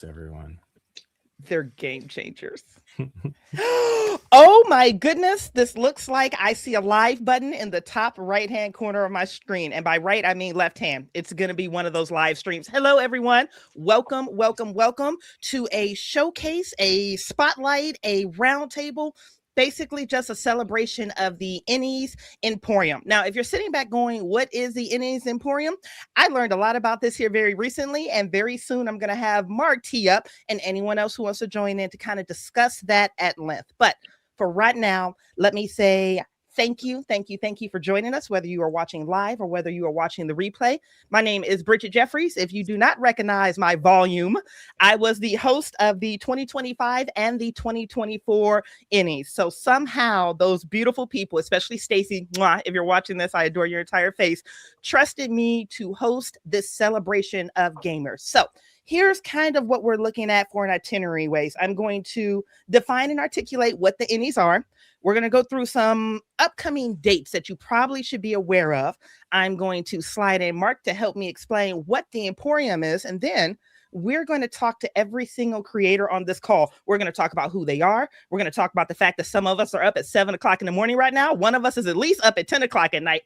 everyone. They're game changers. Oh my goodness. This looks like I see a live button in the top right hand corner of my screen. And by right, I mean left hand. It's going to be one of those live streams. Hello, everyone. Welcome, welcome, welcome to a showcase, a spotlight, a roundtable. Basically, just a celebration of the Ennies Emporium. Now, if you're sitting back going, what is the Ennies Emporium? I learned a lot about this here very recently, and very soon I'm going to have Mark tee up and anyone else who wants to join in to kind of discuss that at length. But for right now, let me say thank you, thank you, thank you for joining us, whether you are watching live or whether you are watching the replay. My name is Bridgett Jeffries. If you do not recognize my volume, I was the host of the 2025 and the 2024 Ennies. So somehow those beautiful people, especially Stacy, if you're watching this, I adore your entire face, trusted me to host this celebration of gamers. So here's kind of what we're looking at for an itinerary ways. I'm going to define and articulate what the Ennies are. We're going to go through some upcoming dates that you probably should be aware of. I'm going to slide in Mark to help me explain what the Emporium is. And then we're going to talk to every single creator on this call. We're going to talk about who they are. We're going to talk about the fact that some of us are up at 7 o'clock in the morning right now. One of us is at least up at 10 o'clock at night.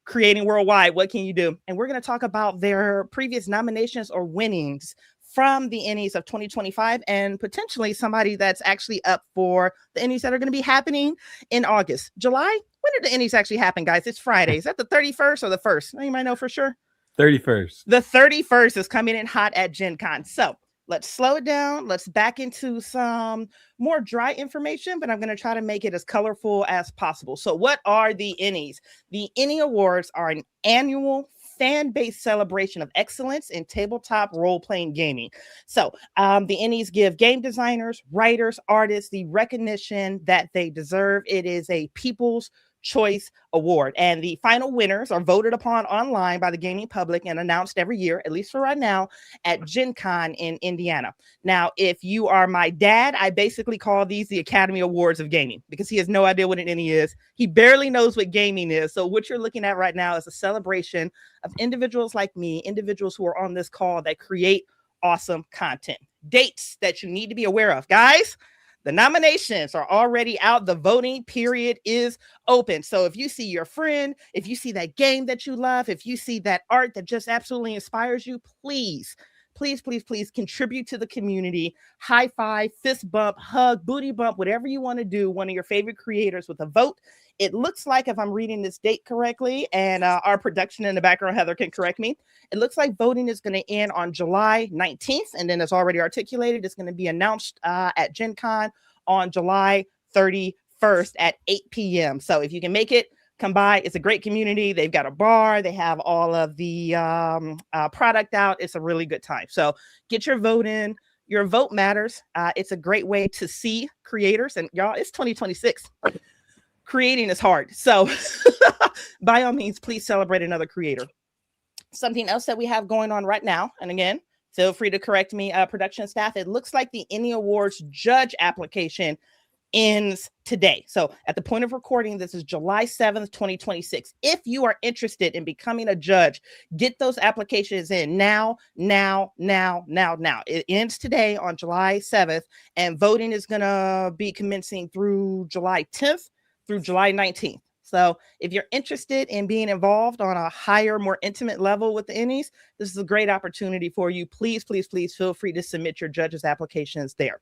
Creating worldwide, what can you do? And we're going to talk about their previous nominations or winnings from the Ennies of 2025 and potentially somebody that's actually up for the Ennies that are going to be happening in August. July? When did the Ennies actually happen, guys? It's Friday. Is that the 31st or the 1st? You might know for sure. 31st. The 31st is coming in hot at Gen Con. So let's slow it down. Let's back into some more dry information, but I'm going to try to make it as colorful as possible. So what are the Ennies? The Ennie Awards are an annual fan-based celebration of excellence in tabletop role-playing gaming. So the Ennies give game designers, writers, artists the recognition that they deserve. It is a people's choice award, and the final winners are voted upon online by the gaming public and announced every year, at least for right now, at Gen Con in Indiana. Now, if you are my dad, I basically call these the Academy Awards of gaming because he has no idea what an Ennie is. He barely knows what gaming is. So what you're looking at right now is a celebration of individuals like me, individuals who are on this call that create awesome content. Dates that you need to be aware of, guys. The nominations are already out. The voting period is open. So if you see your friend, if you see that game that you love, if you see that art that just absolutely inspires you, please contribute to the community. High five, fist bump, hug, booty bump, whatever you want to do. One of your favorite creators with a vote. It looks like, if I'm reading this date correctly, and our production in the background, Heather, can correct me, it looks like voting is going to end on July 19th. And then, as already articulated, it's going to be announced at Gen Con on July 31st at 8 p.m. So if you can make it, come by. It's a great community. They've got a bar. They have all of the product out. It's a really good time. So get your vote in. Your vote matters. It's a great way to see creators. And y'all, it's 2026. Creating is hard. So by all means, please celebrate another creator. Something else that we have going on right now, and again, feel free to correct me, production staff. It looks like the Ennie Awards judge application ends today. So at the point of recording, this is July 7th, 2026. If you are interested in becoming a judge, get those applications in now. It ends today on July 7th, and voting is going to be commencing through July 10th through July 19th. So if you're interested in being involved on a higher, more intimate level with the Ennies, this is a great opportunity for you. Please feel free to submit your judges' applications there.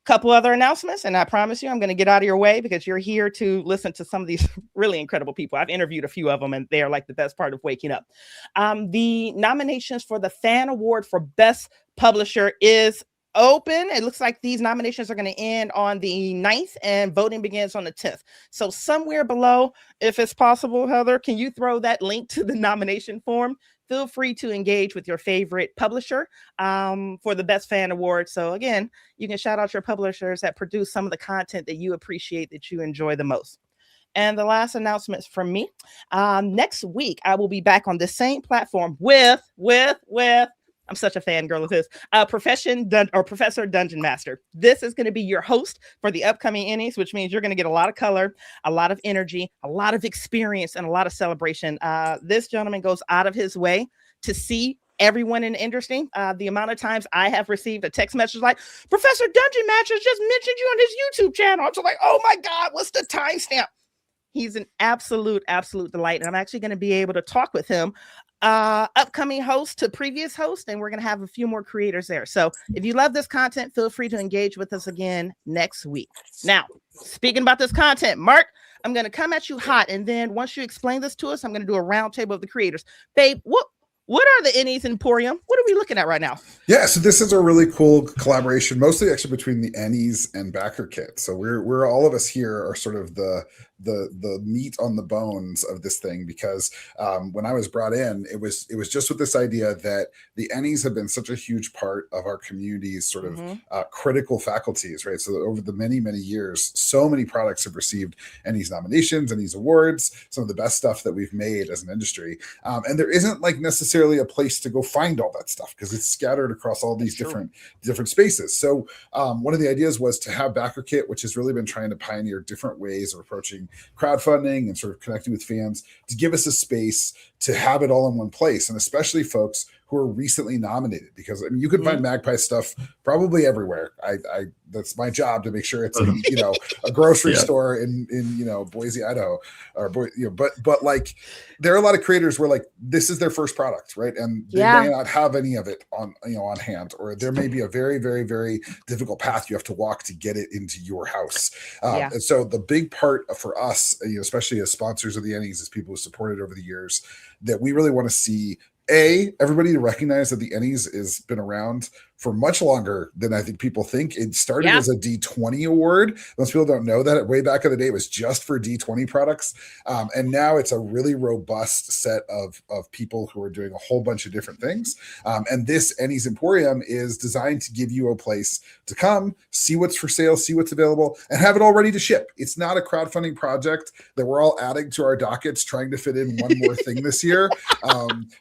Couple other announcements, and I promise you I'm going to get out of your way because you're here to listen to some of these really incredible people. I've interviewed a few of them, and they're like the best part of waking up. The nominations for the Fan Award for Best Publisher is open. It looks like these nominations are going to end on the 9th and voting begins on the 10th. So somewhere below, if it's possible, Heather, can you throw that link to the nomination form? Feel free to engage with your favorite publisher for the Best Fan Award. So again, you can shout out your publishers that produce some of the content that you appreciate, that you enjoy the most. And the last announcements from me. Next week, I will be back on the same platform with I'm such a fangirl of this. Professor Dungeon Master. This is going to be your host for the upcoming Ennies, which means you're going to get a lot of color, a lot of energy, a lot of experience, and a lot of celebration. This gentleman goes out of his way to see everyone in the industry. The amount of times I have received a text message like, Professor Dungeon Matches just mentioned you on his YouTube channel. I'm just like, oh my God, what's the timestamp? He's an absolute delight. And I'm actually going to be able to talk with him, upcoming host to previous host, and we're going to have a few more creators there. So if you love this content, feel free to engage with us again next week. Now, speaking about this content, Mark, I'm going to come at you hot. And then once you explain this to us, I'm going to do a roundtable of the creators. Babe, what are the Ennies and Emporium? What are we looking at right now? Yeah, so this is a really cool collaboration, mostly actually between the Ennies and BackerKit. So we're all of us here are sort of the meat on the bones of this thing, because when I was brought in, it was just with this idea that the Ennies have been such a huge part of our community's sort of critical faculties, right? So over the many years, so many products have received Ennies nominations, Ennies awards, some of the best stuff that we've made as an industry, and there isn't like necessarily a place to go find all that stuff because it's scattered across all these different spaces. So one of the ideas was to have BackerKit, which has really been trying to pioneer different ways of approaching crowdfunding and sort of connecting with fans, to give us a space to have it all in one place, and especially folks who are recently nominated, because I mean, you can find Magpie stuff probably everywhere. I that's my job to make sure it's in, a grocery store in Boise, Idaho, or but like there are a lot of creators where like this is their first product, right? And they may not have any of it on hand, or there may be a very, very, very difficult path you have to walk to get it into your house. And so the big part for us, especially as sponsors of the Ennies, as people who supported over the years, that we really want to see everybody to recognize that the Ennies has been around for much longer than I think people think. It started as a D20 award. Most people don't know that. Way back in the day, it was just for D20 products. And now it's a really robust set of people who are doing a whole bunch of different things. And this Ennies Emporium is designed to give you a place to come, see what's for sale, see what's available, and have it all ready to ship. It's not a crowdfunding project that we're all adding to our dockets, trying to fit in one more thing this year,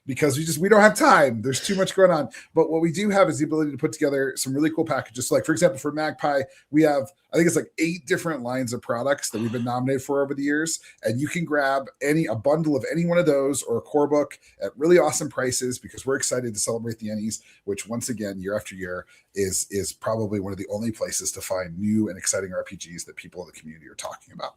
because we don't have time. There's too much going on. But what we do have is the ability to put together some really cool packages. So like, for example, for Magpie, we have, I think it's like 8 different lines of products that we've been nominated for over the years. And you can grab a bundle of any one of those or a core book at really awesome prices, because we're excited to celebrate the Ennies, which once again, year after year is probably one of the only places to find new and exciting RPGs that people in the community are talking about.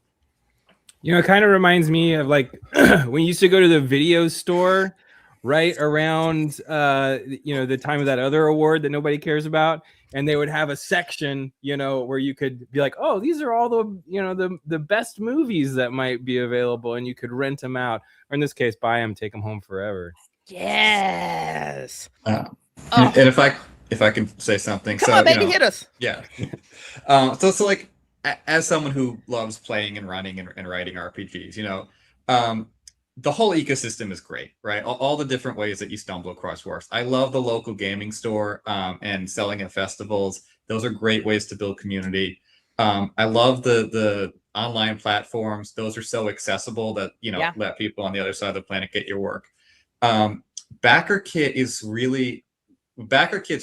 It kind of reminds me of like when you used to go to the video store right around the time of that other award that nobody cares about, and they would have a section where you could be like, oh, these are all the best movies that might be available, and you could rent them out, or in this case buy them, take them home forever. Yes. And if I can say something, come on, baby, hit us. So like, as someone who loves playing and running and writing RPGs, the whole ecosystem is great, right? All the different ways that you stumble across works. I love the local gaming store and selling at festivals. Those are great ways to build community. I love the online platforms. Those are so accessible that, let people on the other side of the planet get your work. BackerKit's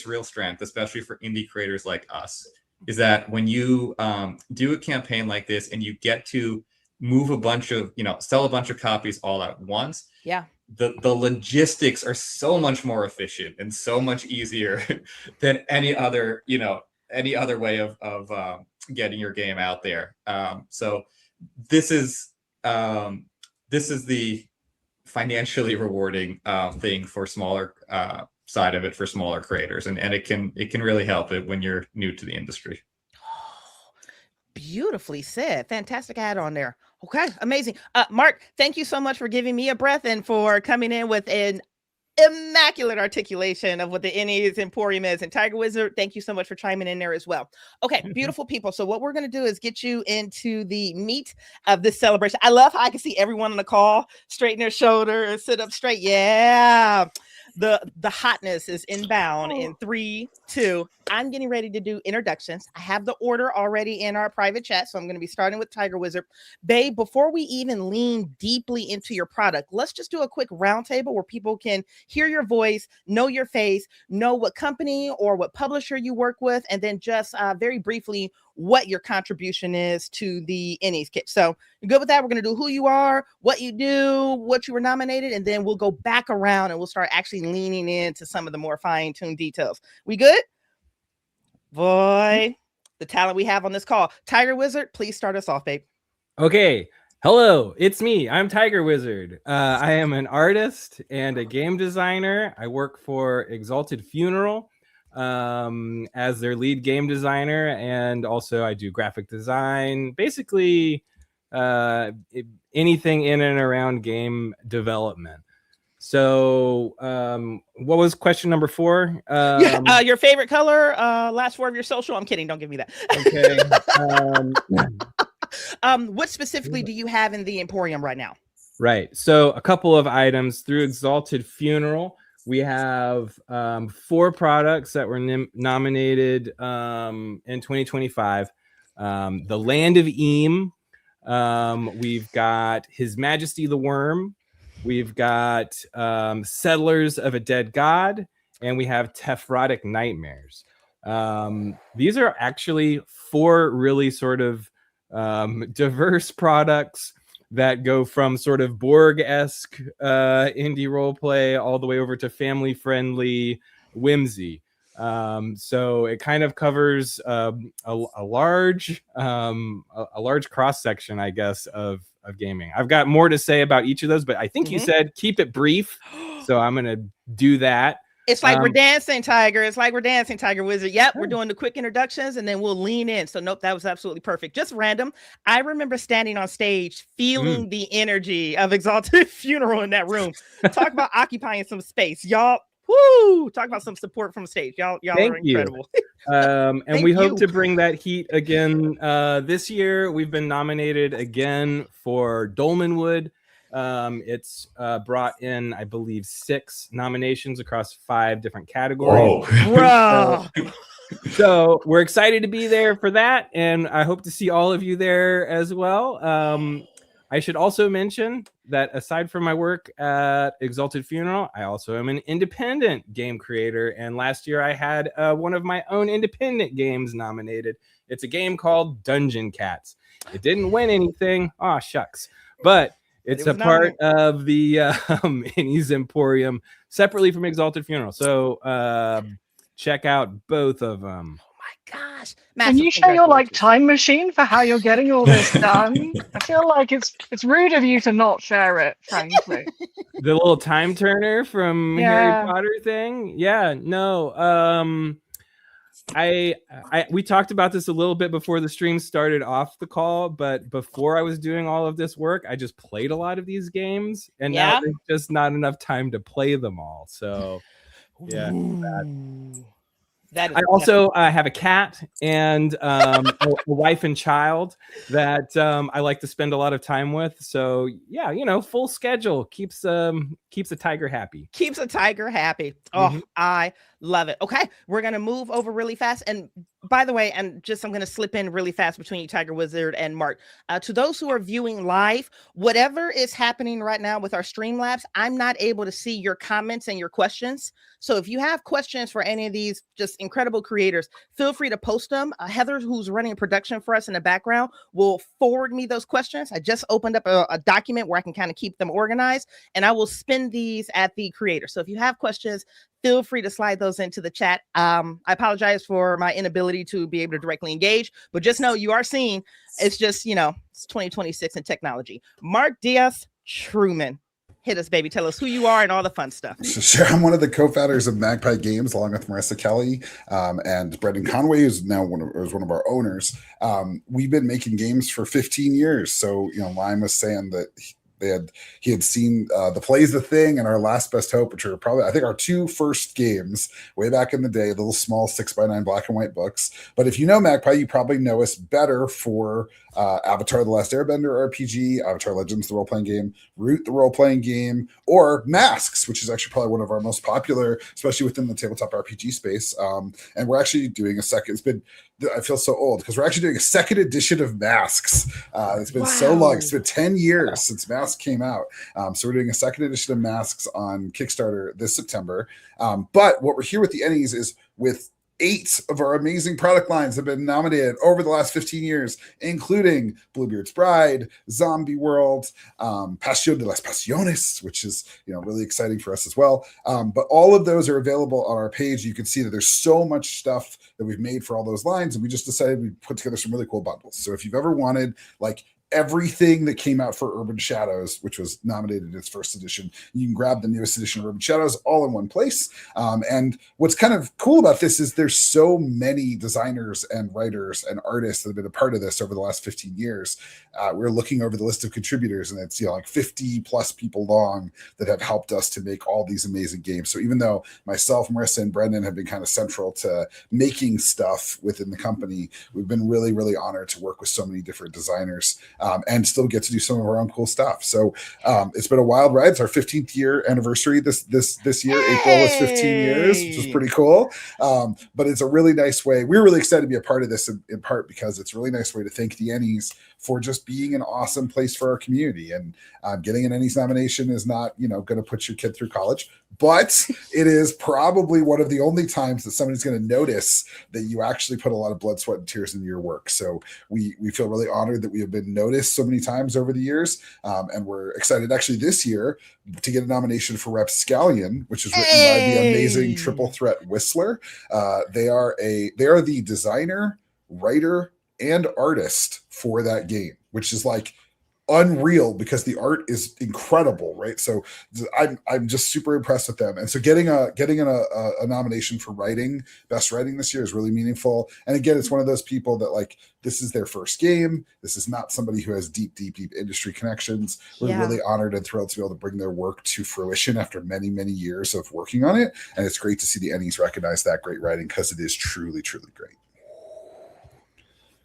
real strength, especially for indie creators like us, is that when you do a campaign like this and you get to move a bunch of, sell a bunch of copies all at once. The logistics are so much more efficient and so much easier than any other way of getting your game out there. So this is the financially rewarding thing for smaller side of it for smaller creators, and it can really help it when you're new to the industry. Beautifully said. Fantastic add on there. Okay, amazing. Mark, thank you so much for giving me a breath and for coming in with an immaculate articulation of what the Ennies Emporium is. And Tiger Wizard, thank you so much for chiming in there as well. Okay, beautiful people. So what we're going to do is get you into the meat of this celebration. I love how I can see everyone on the call straighten their shoulders, sit up straight. Yeah. The hotness is inbound in 3, 2. I'm getting ready to do introductions. I have the order already in our private chat, so I'm going to be starting with Tiger Wizard. Babe, before we even lean deeply into your product, let's just do a quick roundtable where people can hear your voice, know your face, know what company or what publisher you work with, and then just very briefly what your contribution is to the Ennies kit. So you're good with that? We're going to do who you are, what you do, what you were nominated, and then we'll go back around and we'll start actually leaning into some of the more fine-tuned details. We good? Boy, the talent we have on this call. Tiger Wizard, please start us off, babe. Okay. Hello, it's me. I'm Tiger Wizard. I am an artist and a game designer. I work for Exalted Funeral as their lead game designer, and also I do graphic design, basically anything in and around game development. So what was question number 4? Your favorite color, last 4 of your social. I'm kidding, don't give me that. Okay. What specifically do you have in the Emporium right now? Right. So a couple of items through Exalted Funeral. We have 4 products that were nominated in 2025. The Land of Eam. We've got His Majesty the Worm. We've got Settlers of a Dead God. And we have Tephrotic Nightmares. These are actually 4 really sort of diverse products that go from sort of Borg-esque indie roleplay all the way over to family-friendly whimsy. So it kind of covers a large cross section, I guess, of gaming. I've got more to say about each of those, but I think you said keep it brief, so I'm gonna do that. It's like we're dancing, Tiger. It's like we're dancing, Tiger Wizard. Yep, we're doing the quick introductions, and then we'll lean in. So nope, that was absolutely perfect. Just random. I remember standing on stage, feeling the energy of Exalted Funeral in that room. Talk about occupying some space, y'all. Woo! Talk about some support from stage. Y'all are incredible. And we hope to bring that heat again this year. We've been nominated again for Dolmenwood. It's brought in, I believe, 6 nominations across 5 different categories. Bro. So we're excited to be there for that, and I hope to see all of you there as well. I should also mention that aside from my work at Exalted Funeral, I also am an independent game creator, and last year I had one of my own independent games nominated. It's a game called Dungeon Cats. It didn't win anything. Aw, shucks. But it's a part of the Ennies Emporium, separately from Exalted Funeral. So check out both of them. Oh my gosh. Can you share your time machine for how you're getting all this done? I feel like it's rude of you to not share it, frankly. The little time turner from Harry Potter thing? Yeah, no. We talked about this a little bit before the stream started off the call, but before I was doing all of this work, I just played a lot of these games, and now there's just not enough time to play them all. So yeah. I also have a cat and a wife and child that I like to spend a lot of time with. So yeah, full schedule keeps a tiger happy. Keeps a tiger happy. Oh, I love it. Okay, we're gonna move over really fast. And by the way, I'm gonna slip in really fast between you, Tiger Wizard and Mark. To those who are viewing live, whatever is happening right now with our Streamlabs, I'm not able to see your comments and your questions. So if you have questions for any of these just incredible creators, feel free to post them. Heather, who's running production for us in the background, will forward me those questions. I just opened up a document where I can kind of keep them organized, and I will spin these at the creator. So if you have questions, feel free to slide those into the chat. I apologize for my inability to be able to directly engage, but just know you are seen. It's just, it's 2026 in technology. Mark Diaz Truman. Hit us, baby. Tell us who you are and all the fun stuff. Sure. I'm one of the co-founders of Magpie Games, along with Marissa Kelly and Brendan Conway, who's now one of our owners. We've been making games for 15 years. So, Lime was saying that he had seen The Play's the Thing and Our Last Best Hope, which are probably, I think, our 2 first games way back in the day, little small 6x9 black and white books. But if you know Magpie, you probably know us better for Avatar: The Last Airbender RPG, Avatar: Legends, the role-playing game, Root, the role-playing game, or Masks, which is actually probably one of our most popular, especially within the tabletop RPG space. And we're actually doing a second. I feel so old because we're actually doing a second edition of Masks. It's been so long. It's been 10 years since Masks came out. So we're doing a second edition of Masks on Kickstarter this September. But what we're here with the Ennies is with 8 of our amazing product lines have been nominated over the last 15 years, including Bluebeard's Bride, Zombie World, Pasión de las Pasiones, which is really exciting for us as well. But all of those are available on our page. You can see that there's so much stuff that we've made for all those lines, and we just decided we'd put together some really cool bundles. So if you've ever wanted like everything that came out for Urban Shadows, which was nominated in its first edition, you can grab the newest edition of Urban Shadows all in one place. And what's kind of cool about this is there's so many designers and writers and artists that have been a part of this over the last 15 years. We're looking over the list of contributors, and it's like 50 plus people long that have helped us to make all these amazing games. So even though myself, Marissa, and Brendan have been kind of central to making stuff within the company, we've been really, really honored to work with so many different designers. And still get to do some of our own cool stuff. So it's been a wild ride. It's our 15th year anniversary this year. Hey! April is 15 years, which is pretty cool. But it's a really nice way. We're really excited to be a part of this in part because it's a really nice way to thank the Ennies for just being an awesome place for our community. And getting an Ennies nomination is not, going to put your kid through college, but it is probably one of the only times that somebody's going to notice that you actually put a lot of blood, sweat, and tears into your work. So we feel really honored that we have been noticed so many times over the years. And we're excited actually this year to get a nomination for Rapscallion, which is written by the amazing Triple Threat Whistler. They are the designer, writer, and artist for that game, which is like unreal because the art is incredible, right? So I'm just super impressed with them. And so getting a nomination for best writing this year is really meaningful. And again, it's one of those people that like this is their first game. This is not somebody who has deep industry connections. We're really honored and thrilled to be able to bring their work to fruition after many, many years of working on it. And it's great to see the Ennies recognize that great writing because it is truly, truly great.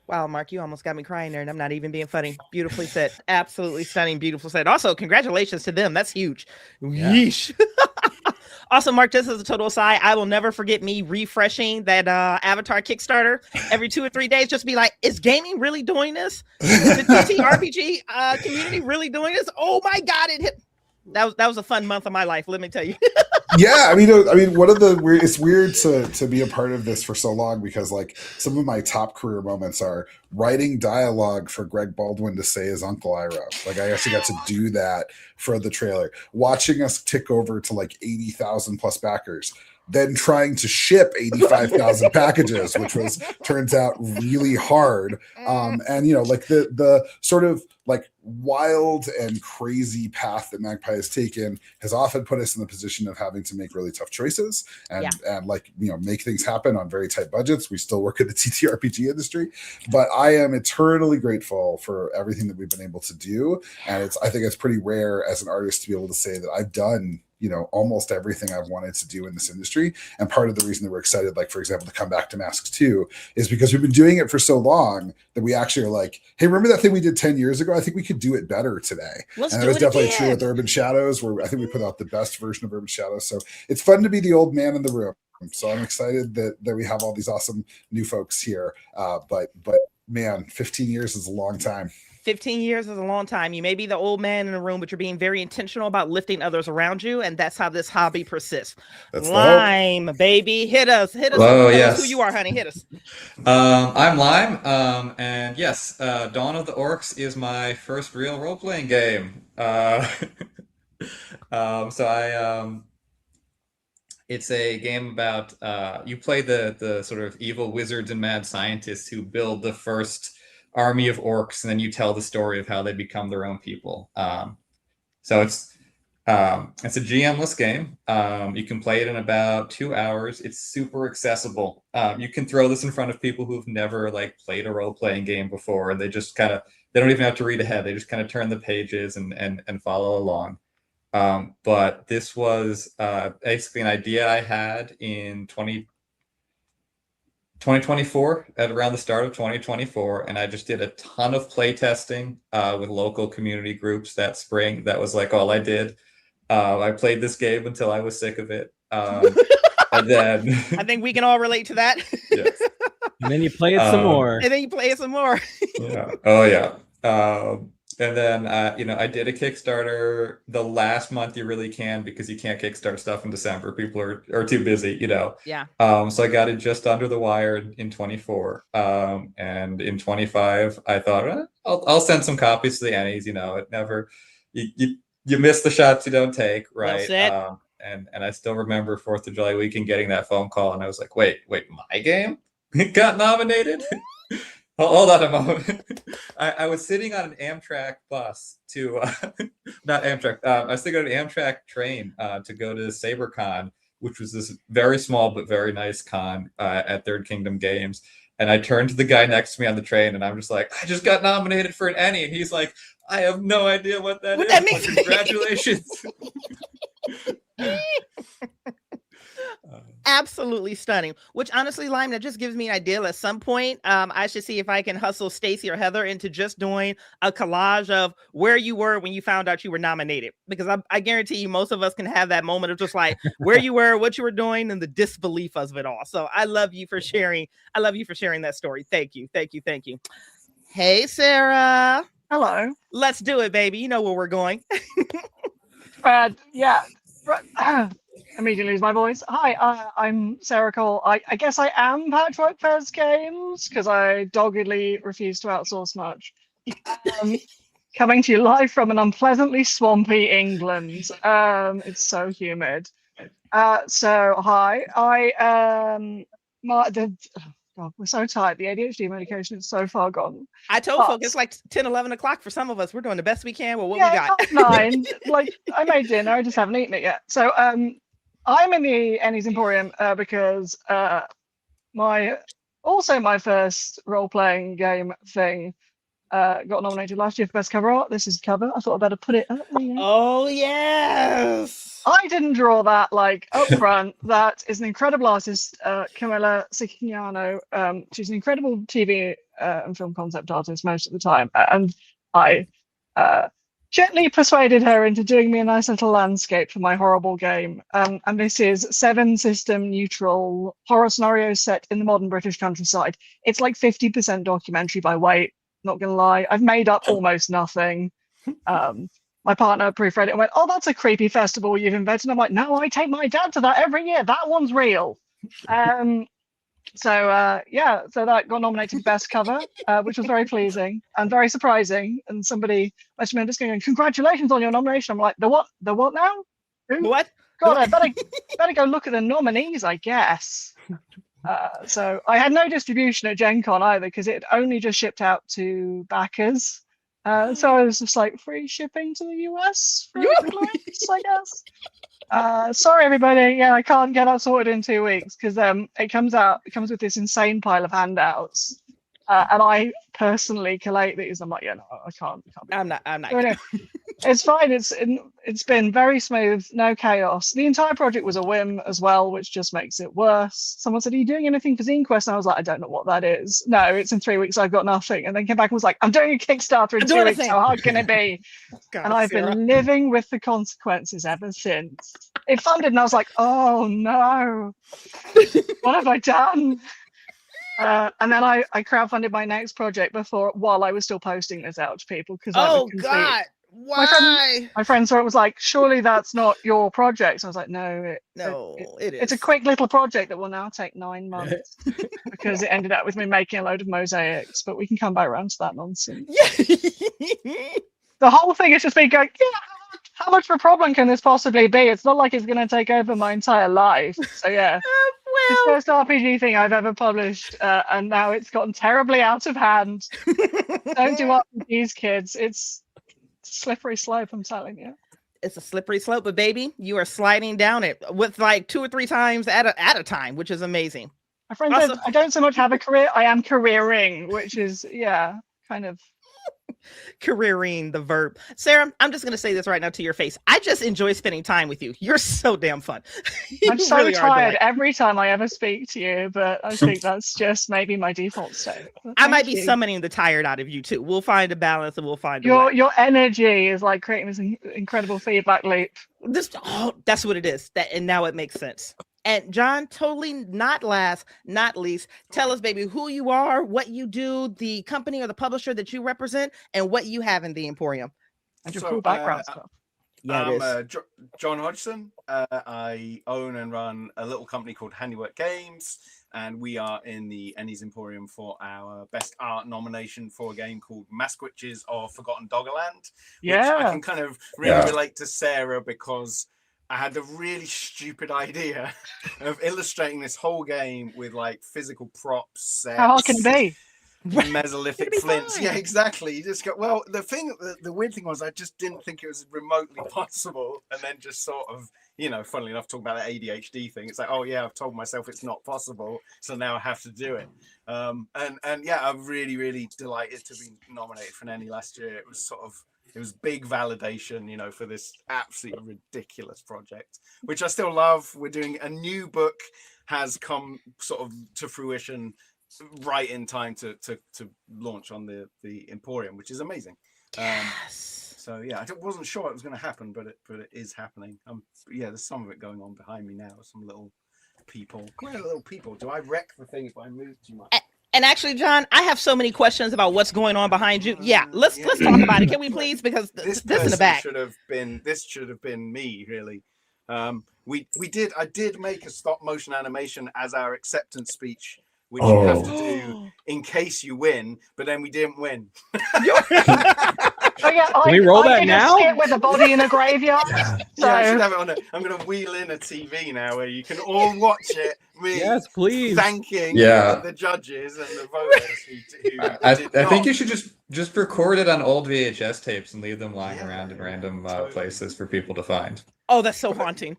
Wow, Mark, you almost got me crying there, and I'm not even being funny. Beautifully said. Absolutely stunning. Beautiful said. Also, congratulations to them. That's huge. Yeah. Yeesh. Also, Mark, just as a total aside, I will never forget me refreshing that Avatar Kickstarter every 2 or 3 days. Just be like, is gaming really doing this? Is the TTRPG community really doing this? Oh my God, it hit. That was a fun month of my life, let me tell you. Yeah, I mean, one of the weird. It's weird to be a part of this for so long because, like, some of my top career moments are writing dialogue for Greg Baldwin to say his Uncle Iroh. Like, I actually got to do that for the trailer. Watching us tick over to like 80,000 plus backers. Then trying to ship 85,000 packages, which turns out really hard. And like the sort of like wild and crazy path that Magpie has taken has often put us in the position of having to make really tough choices and make things happen on very tight budgets. We still work in the TTRPG industry, but I am eternally grateful for everything that we've been able to do. And I think it's pretty rare as an artist to be able to say that I've done almost everything I've wanted to do in this industry. And part of the reason that we're excited, like, for example, to come back to Masks 2 is because we've been doing it for so long that we actually are like, hey, remember that thing we did 10 years ago? I think we could do it better today. And that was definitely true with Urban Shadows, where I think we put out the best version of Urban Shadows. So it's fun to be the old man in the room. So I'm excited that we have all these awesome new folks here. But man, 15 years is a long time. 15 years is a long time. You may be the old man in the room, but you're being very intentional about lifting others around you, and that's how this hobby persists. That's Lime, baby, hit us. Whoa, yes. Who you are, honey? Hit us. I'm Lime, and yes, Dawn of the Orcs is my first real role-playing game. It's a game about you play the sort of evil wizards and mad scientists who build the first army of orcs, and then you tell the story of how they become their own people. So it's a GM-less game. You can play it in about 2 hours. It's super accessible. You can throw this in front of people who've never like played a role-playing game before, and they just they don't even have to read ahead. They just kind of turn the pages and follow along. But this was basically an idea I had in 2024, at around the start of 2024, and I just did a ton of play testing with local community groups that spring. That was like all I did. I played this game until I was sick of it, and then I think we can all relate to that. Yes. And then you play it some more. And then you play it some more. Yeah. Oh yeah. And then, I did a Kickstarter the last month you really can, because you can't Kickstart stuff in December. People are too busy, Yeah. So I got it just under the wire in 24. And in 25, I thought, I'll send some copies to the Ennies. It never, you miss the shots you don't take, Well right? said. And I still remember 4th of July weekend getting that phone call, and I was like, wait, my game got nominated? Hold on a moment. I was sitting on an Amtrak bus to, not Amtrak, I was sitting on an Amtrak train to go to SaberCon, which was this very small but very nice con at Third Kingdom Games. And I turned to the guy next to me on the train, and I'm just like, I just got nominated for an Ennie. And he's like, I have no idea what that is. That means. Congratulations. Absolutely stunning. Which honestly, Lime, that just gives me an idea. At some point, I should see if I can hustle Stacy or Heather into just doing a collage of where you were when you found out you were nominated. Because I guarantee you, most of us can have that moment of just like where you were, what you were doing, and the disbelief of it all. So I love you for sharing. I love you for sharing that story. Thank you. Thank you. Thank you. Hey, Sarah. Hello. Let's do it, baby. You know where we're going. Yeah. Immediately lose my voice. Hi, I'm Sarah Cole. I guess I am Patchwork Fez Games because I doggedly refuse to outsource much. Coming to you live from an unpleasantly swampy England. It's so humid. So hi, God, we're so tired. The ADHD medication is so far gone. I told folks it's like 10, 11 o'clock for some of us. We're doing the best we can with what yeah, we got. It's 9. Like, I made dinner, I just haven't eaten it yet. So I'm in the Ennies Emporium because my first role-playing game thing got nominated last year for best cover art. This is cover. I thought I'd better put it up there. Oh yes. I didn't draw that like up front. That is an incredible artist, Camilla Sicchiano. She's an incredible TV and film concept artist most of the time, and I gently persuaded her into doing me a nice little landscape for my horrible game. And this is 7 system neutral horror scenarios set in the modern British countryside. It's like 50% documentary by weight. Not gonna lie, I've made up almost nothing. My partner proofread it and went, "Oh, that's a creepy festival you've invented." I'm like, "No, I take my dad to that every year. That one's real." So that got nominated for best cover, which was very pleasing and very surprising. And somebody messaged me just going, "Congratulations on your nomination." I'm like, "The what? The what now? Who? What? God, I better go look at the nominees, I guess." So I had no distribution at Gen Con either because it only just shipped out to backers. So I was just like, free shipping to the US for clients, I guess. Sorry, everybody. Yeah, I can't get that sorted in 2 weeks because it comes with this insane pile of handouts. And I personally collate these. I'm like, yeah, no, I can't. I'm not. So anyway, it's fine. It's been very smooth, no chaos. The entire project was a whim as well, which just makes it worse. Someone said, "Are you doing anything for Zine Quest?" And I was like, "I don't know what that is." "No, it's in 3 weeks. I've got nothing." And then came back and was like, "I'm doing a Kickstarter in 2 weeks. How hard can it be?" God, and I've Sarah. been living with the consequences ever since. It funded, and I was like, "Oh no, what have I done?" And then I crowdfunded my next project while I was still posting this out to people because Oh God, why? My friend saw it, was like, "Surely that's not your project." So I was like, "No, it is. It's a quick little project that will now take 9 months because it ended up with me making a load of mosaics." But we can come back around to that nonsense. The whole thing is just me going, "Yeah, how much of a problem can this possibly be? It's not like it's going to take over my entire life." So yeah. It's the first RPG thing I've ever published, and now it's gotten terribly out of hand. Don't do RPGs, kids. It's a slippery slope, I'm telling you. It's a slippery slope, but baby, you are sliding down it with like 2 or 3 times at a time, which is amazing. My friend said, "I don't so much have a career, I am careering," which is, yeah, kind of. Careering, the verb. Sarah, I'm just going to say this right now to your face. I just enjoy spending time with you. You're so damn fun. I'm so really tired every time I ever speak to you, but I think that's just maybe my default state. I might be summoning the tired out of you too. We'll find a balance and we'll find a way. Your energy is like creating this incredible feedback loop. That's what it is. And now it makes sense. And John, totally not last, not least, tell us, baby, who you are, what you do, the company or the publisher that you represent, and what you have in the Emporium. And your So, cool background stuff. Yeah, it I'm is. John Hodgson. I own and run a little company called Handiwork Games, and we are in the Ennies Emporium for our Best Art nomination for a game called Maskwitches of Forgotten Doggerland, which I can kind of really relate to Sarah, because I had the really stupid idea of illustrating this whole game with like physical props, sets. How hard can it be? Mesolithic flints. Yeah, exactly. You just go, well, the weird thing was I just didn't think it was remotely possible, and then just sort of, funnily enough, talking about that ADHD thing, it's like, oh yeah, I've told myself it's not possible, so now I have to do it. And yeah, I'm really, really delighted to be nominated for an Ennie last year. It was big validation, for this absolutely ridiculous project, which I still love. We're doing a new book, has come sort of to fruition right in time to launch on the Emporium, which is amazing. So yeah, I wasn't sure it was going to happen, but it is happening. Yeah, there's some of it going on behind me now. Some little people. Come here, little people. Do I wreck the thing if I move too much? And actually, John, I have so many questions about what's going on behind you. Yeah, let's talk about it. Can we please? Because this in the back this should have been me, really. I did make a stop motion animation as our acceptance speech, which you have to do in case you win, but then we didn't win. Can we roll that now? Skit with a body in a graveyard. So. Yeah, I should have it on it. I'm going to wheel in a TV now where you can all watch it. Yes, please. Thanking the judges and the voters I think you should just record it on old VHS tapes and leave them lying around in random places for people to find. Oh, that's so haunting.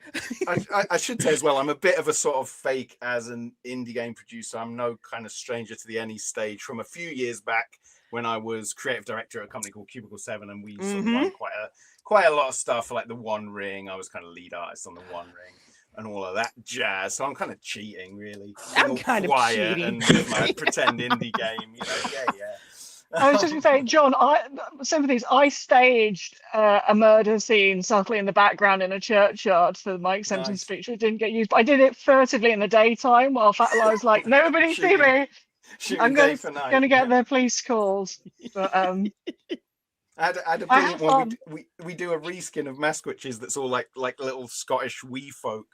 I should say as well, I'm a bit of a sort of fake as an indie game producer. I'm no kind of stranger to the Ennies stage from a few years back when I was creative director at a company called Cubicle 7, and we sort of won quite a lot of stuff, like the One Ring. I was kind of lead artist on the One Ring and all of that jazz. So I'm kind of cheating, really. I'm kind of cheating. And with my pretend indie game, yeah. I was just going to say, John, sympathies. I staged a murder scene subtly in the background in a churchyard for my acceptance speech. It didn't get used, but I did it furtively in the daytime while I was like, nobody see me. I'm going to get the police calls. But I had a brilliant one. We do a reskin of Maskwitches that's all like little Scottish wee folk,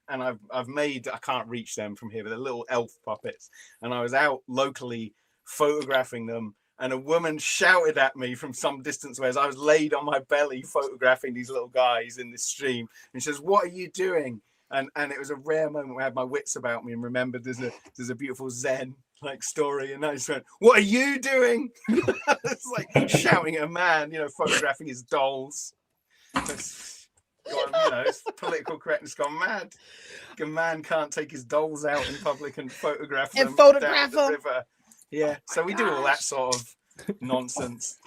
and I've made, I can't reach them from here, but they're little elf puppets, and I was out locally photographing them, and a woman shouted at me from some distance away as I was laid on my belly photographing these little guys in this stream, and she says, "What are you doing?" And it was a rare moment where I had my wits about me and remembered there's a beautiful Zen story, and I just went, "What are you doing?" It's like shouting at a man, photographing his dolls. It's political correctness gone mad. A man can't take his dolls out in public and photograph them down the river. Yeah, so we do all that sort of nonsense,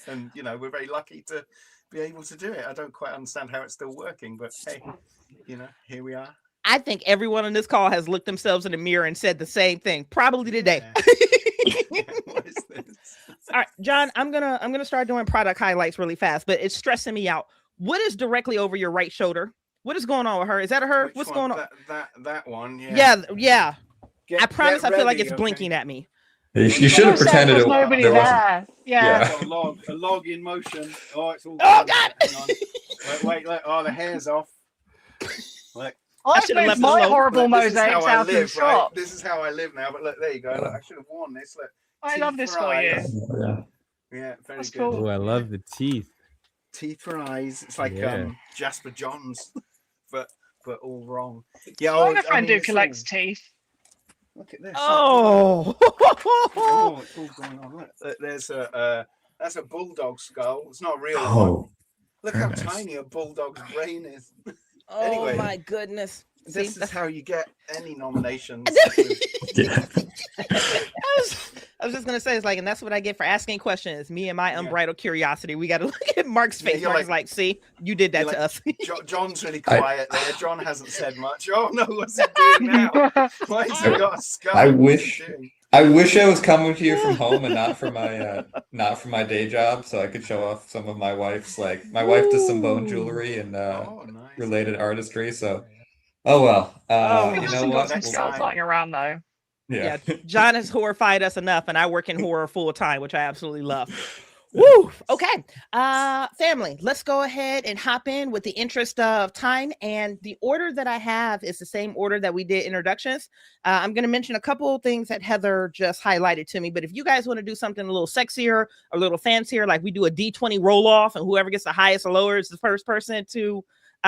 and we're very lucky to be able to do it. I don't quite understand how it's still working, but hey, here we are. I think everyone on this call has looked themselves in the mirror and said the same thing, probably today. What is this? All right, John, I'm gonna start doing product highlights really fast, but it's stressing me out. What is directly over your right shoulder? What is going on with her? Is that her? What's going on? That one, yeah. I promise. I feel like it's blinking at me. You should have pretended there was nobody there. Yeah. A log in motion. Oh, it's all. Oh God! Hang on. Wait, look. Oh, the hair's off. Look. I moved my horrible mosaics out of the shop. Right? This is how I live now. But look, there you go. Look, I should have worn this. Look. I love this for you. Yeah, very That's good. cool. Oh, I love the teeth. Teeth for eyes. It's like Jasper Johns, but all wrong. Yeah. My friend who collects teeth. Look at this. Oh. It's all going on. Look, there's that's a bulldog skull. It's not a real one. Look how tiny a bulldog's brain is. Anyway, my goodness. This is how you get any nominations. I was just gonna say, it's like, and that's what I get for asking questions. Me and my unbridled curiosity. We got to look at Mark's face. Mark's like, see, you did that to us. John's really quiet there. John hasn't said much. Oh no, what's he doing now? Why has he got a skull? I wish I was coming to you from home and not from my day job, so I could show off some of my wife's. Like, my wife does some bone jewelry and nice. related artistry. So Oh well. Oh. You We've know still got what? some Next skulls time. lying around though. Yeah. John has horrified us enough, and I work in horror full time, which I absolutely love. Woo! Okay. Family, let's go ahead and hop in with the interest of time. And the order that I have is the same order that we did introductions. I'm going to mention a couple of things that Heather just highlighted to me. But if you guys want to do something a little sexier, a little fancier, like we do a D20 roll off, and whoever gets the highest or lower is the first person to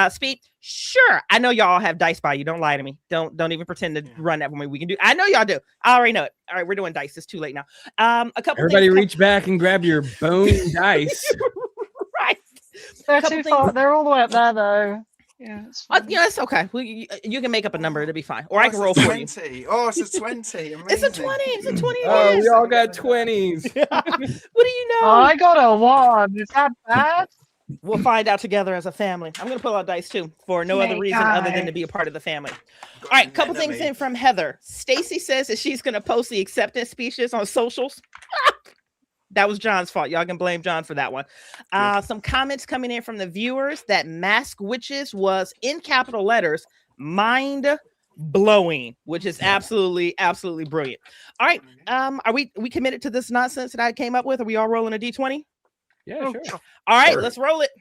speak. Sure. I know y'all have dice by you. Don't lie to me. Don't even pretend to run that for me. We can do. I know y'all do. I already know it. All right, we're doing dice. It's too late now. A couple. Everybody things reach back and grab your bone dice. Right. They're Couple too far. things- They're all the way up there though. Yeah, it's fine. Yeah, it's okay. You can make up a number. It'll be fine. Or I can it's a roll for you. 20. Oh, it's a 20. Amazing. It's a 20. It's a 20. Oh, we Yes. all got 20s. What do you know? I got a 1. Is that bad? We'll find out together as a family. I'm going to pull out dice too for no other Snake reason other than eye. to be a part of the family. Got All right, an couple things enemy. in from Heather. Stacy says that she's going to post the acceptance speeches on socials. That was John's fault. Y'all can blame John for that one. Some comments coming in from the viewers that Mask Witches was in capital letters, mind blowing, which is absolutely brilliant. All right, are we committed to this nonsense that I came up with? Are we all rolling a D20? Yeah, sure. All right, Sure. let's roll it.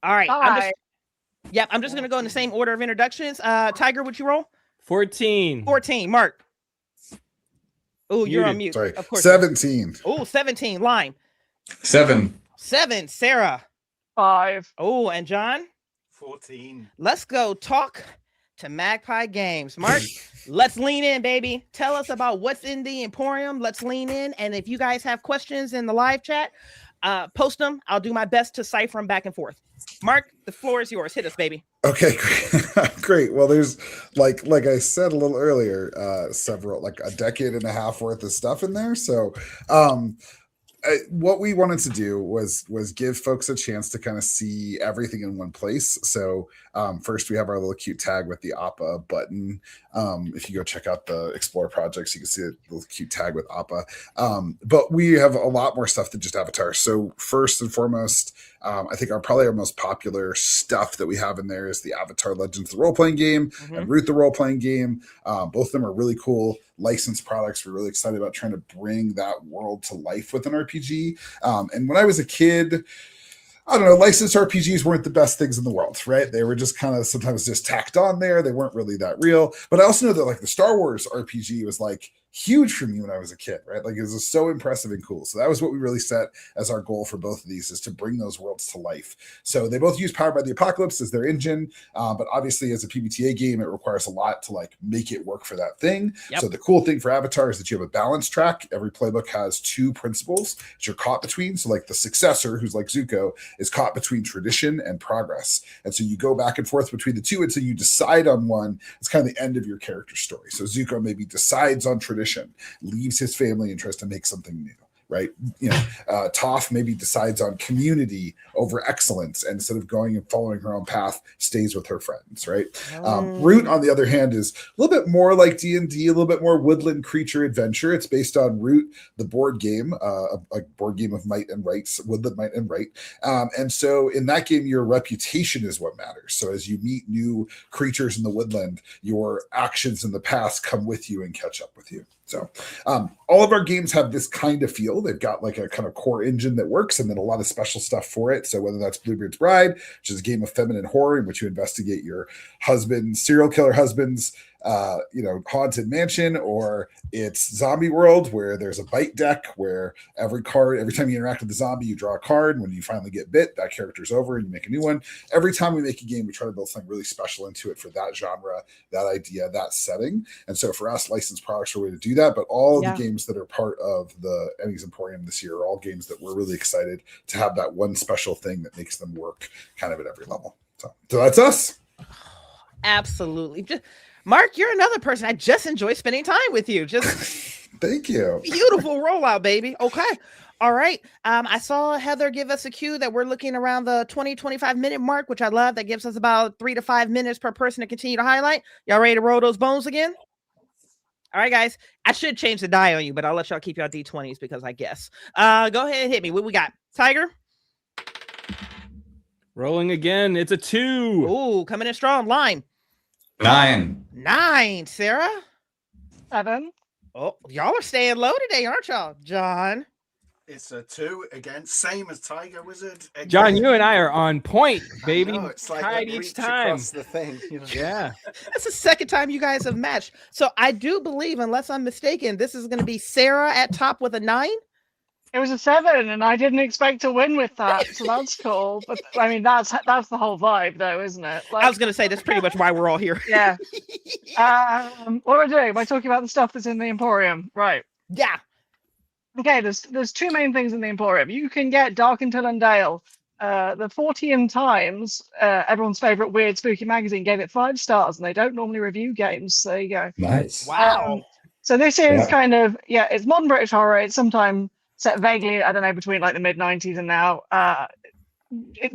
All right. I'm just going to go in the same order of introductions. Tiger, would you roll? 14. 14. Mark. Oh, you're on mute. Sorry, Of course. 17. Oh, 17. Lime. 7. 7. Sarah. 5. Oh, and John. 14. Let's go talk to Magpie Games. Mark, let's lean in, baby. Tell us about what's in the Emporium. Let's lean in. And if you guys have questions in the live chat, post them. I'll do my best to cipher them back and forth. Mark, the floor is yours. Hit us, baby. Okay, great. Well, there's like I said a little earlier, several, like a decade and a half worth of stuff in there. So what we wanted to do was give folks a chance to kind of see everything in one place. So first we have our little cute tag with the APA button. If you go check out the Explore projects, you can see a little cute tag with APA. But we have a lot more stuff than just Avatar. So first and foremost, I think probably our most popular stuff that we have in there is the Avatar Legends, the role-playing game, and Root, the role-playing game. Both of them are really cool licensed products. We're really excited about trying to bring that world to life with an RPG. And when I was a kid, I don't know, licensed RPGs weren't the best things in the world, right? They were just kind of sometimes just tacked on there. They weren't really that real. But I also know that like the Star Wars RPG was like huge for me when I was a kid, right? Like it was just so impressive and cool. So that was what we really set as our goal for both of these, is to bring those worlds to life. So they both use Powered by the Apocalypse as their engine, but obviously as a PBTA game, it requires a lot to like make it work for that thing. Yep. So the cool thing for Avatar is that you have a balance track. Every playbook has 2 principles that you're caught between. So like the successor, who's like Zuko, is caught between tradition and progress. And so you go back and forth between the two until you decide on one. It's kind of the end of your character story. So Zuko maybe decides on tradition, leaves his family and tries to make something new, right? You know, Toph maybe decides on community over excellence, and instead of going and following her own path, stays with her friends, right? Root, on the other hand, is a little bit more like D&D, a little bit more woodland creature adventure. It's based on Root, the board game, a board game of might and rights, woodland might and right. And so in that game, your reputation is what matters. So as you meet new creatures in the woodland, your actions in the past come with you and catch up with you. So all of our games have this kind of feel. They've got like a kind of core engine that works, and then a lot of special stuff for it. So whether that's Bluebeard's Bride, which is a game of feminine horror in which you investigate your husband's serial killer husband's haunted mansion, or it's Zombie World, where there's a bite deck where every time you interact with the zombie, you draw a card. When you finally get bit, that character's over and you make a new one. Every time we make a game, we try to build something really special into it for that genre, that idea, that setting. And so for us, licensed products are a way to do that. But all of the games that are part of the Ennies Emporium this year are all games that we're really excited to have that one special thing that makes them work kind of at every level. So that's us. Absolutely. Mark, you're another person. I just enjoy spending time with you. Just thank you. Beautiful rollout, baby. Okay. All right. I saw Heather give us a cue that we're looking around the 20-25 minute mark, which I love. That gives us about 3 to 5 minutes per person to continue to highlight. Y'all ready to roll those bones again? All right, guys. I should change the die on you, but I'll let y'all keep y'all D20s because I guess. Go ahead and hit me. What we got? Tiger? Rolling again. It's a 2. Ooh, coming in strong. Line. 9. 9. Sarah. 7. Oh, y'all are staying low today, aren't y'all? John. It's a 2 again, same as Tiger Wizard. Again. John, you and I are on point, baby. I know, it's like Tied that each reach time. across the thing. You know? Yeah. That's the second time you guys have matched. So I do believe, unless I'm mistaken, this is going to be Sarah at top with a 9. It was a 7, and I didn't expect to win with that, so that's cool. But I mean, that's the whole vibe, though, isn't it? Like, I was going to say that's pretty much why we're all here. yeah. What we're doing? By talking about the stuff that's in the Emporium, right? Yeah. Okay, there's two main things in the Emporium. You can get Dark Until and Dale. The 40 Times, everyone's favorite weird spooky magazine, gave it 5 stars, and they don't normally review games. So there you go. Nice. Wow. So this is Yeah. kind of, it's modern British horror. It's sometime set vaguely, I don't know, between like the mid 90s and now.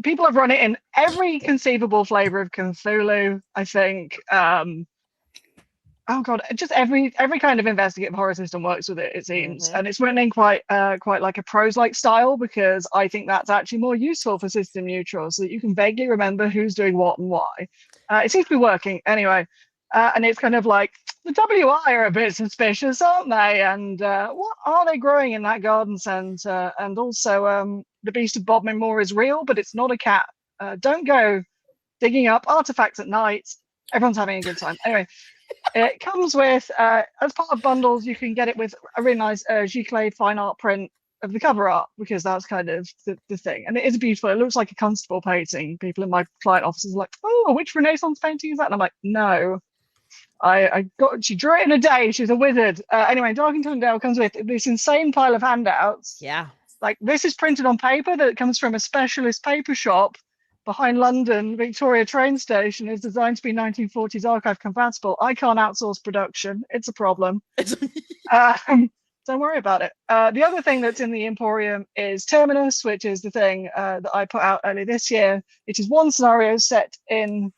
People have run it in every conceivable flavor of Cthulhu, I think. Oh god, just every kind of investigative horror system works with it seems. Mhm. And it's written in quite like a prose-like style, because I think that's actually more useful for system neutral, so that you can vaguely remember who's doing what and why. It seems to be working anyway. And it's kind of like, the WI are a bit suspicious, aren't they? And what are they growing in that garden centre? And also, the beast of Bodmin Moor is real, but it's not a cat. Don't go digging up artifacts at night. Everyone's having a good time. Anyway, it comes with, as part of bundles, you can get it with a really nice Giclée fine art print of the cover art, because that's kind of the thing. And it is beautiful. It looks like a Constable painting. People in my client offices are like, oh, which Renaissance painting is that? And I'm like, no. She drew it in a day. She's a wizard. Anyway, Dark Until and Dale comes with this insane pile of handouts. Yeah. Like, this is printed on paper that comes from a specialist paper shop behind London Victoria train station. Is designed to be 1940s archive compatible. I can't outsource production. It's a problem. Don't worry about it. The other thing that's in the Emporium is Terminus, which is the thing that I put out earlier this year. It is one scenario set in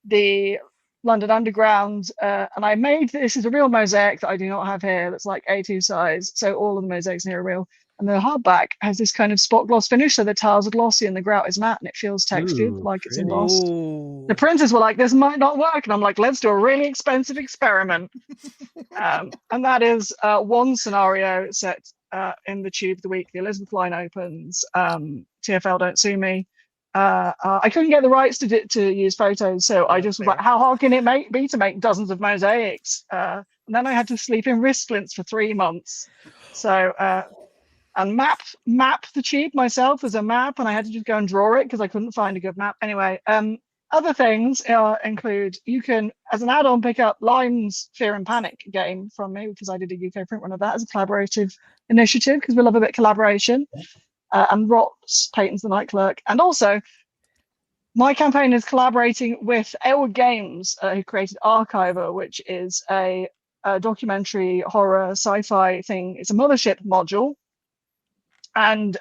the London Underground, and I made this is a real mosaic that I do not have here. That's like A2 size, so all of the mosaics in here are real. And the hardback has this kind of spot gloss finish, so the tiles are glossy and the grout is matte, and it feels textured, Ooh, like it's pretty. embossed. Ooh. The printers were like, this might not work, and I'm like, let's do a really expensive experiment. And that is one scenario set in the Tube the week the Elizabeth line opens. TFL Don't Sue Me. I couldn't get the rights to use photos, so I just was like, how hard can it be to make dozens of mosaics? And then I had to sleep in wrist splints for 3 months. So and map the Tube myself as a map, and I had to just go and draw it because I couldn't find a good map. Anyway, other things include, you can, as an add-on, pick up Lime's Fear and Panic game from me, because I did a UK print run of that as a collaborative initiative, because we love a bit of collaboration. And Rott's Peyton's the Night Clerk. And also, my campaign is collaborating with Aylward Games, who created Archiver, which is a documentary horror sci-fi thing. It's a mothership module. And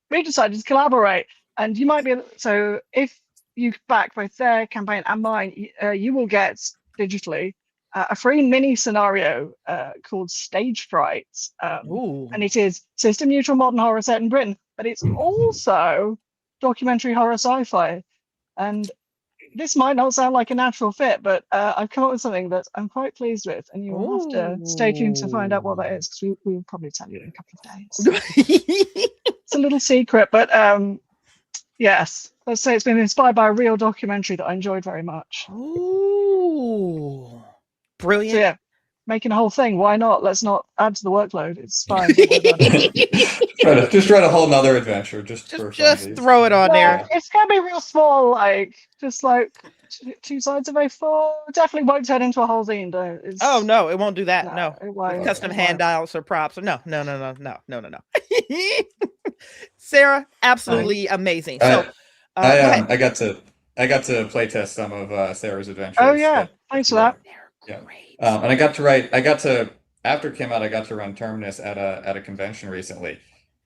we decided to collaborate. And you might be, so if you back both their campaign and mine, you will get digitally a free mini scenario called Stage Fright. And it is system neutral modern horror set in Britain, but it's also documentary horror sci-fi. And this might not sound like a natural fit, but I've come up with something that I'm quite pleased with, and you will have to stay tuned to find out what that is, because we will probably tell you in a couple of days. It's a little secret, but yes, let's say it's been inspired by a real documentary that I enjoyed very much. Ooh. Brilliant. So yeah, making a whole thing. Why not? Let's not add to the workload. It's fine. Don't worry about it. Just write a whole nother adventure. Just throw it on there. It's gonna be real small, like just like 2 sides of A4. Definitely won't turn into a whole zine, though. Oh no, it won't do that. No, it won't. Custom handouts or props. No. Sarah, absolutely amazing. So I got to play test some of Sarah's adventures. Oh yeah, thanks for that. Yeah, and I got to after it came out, I got to run Terminus at a convention recently.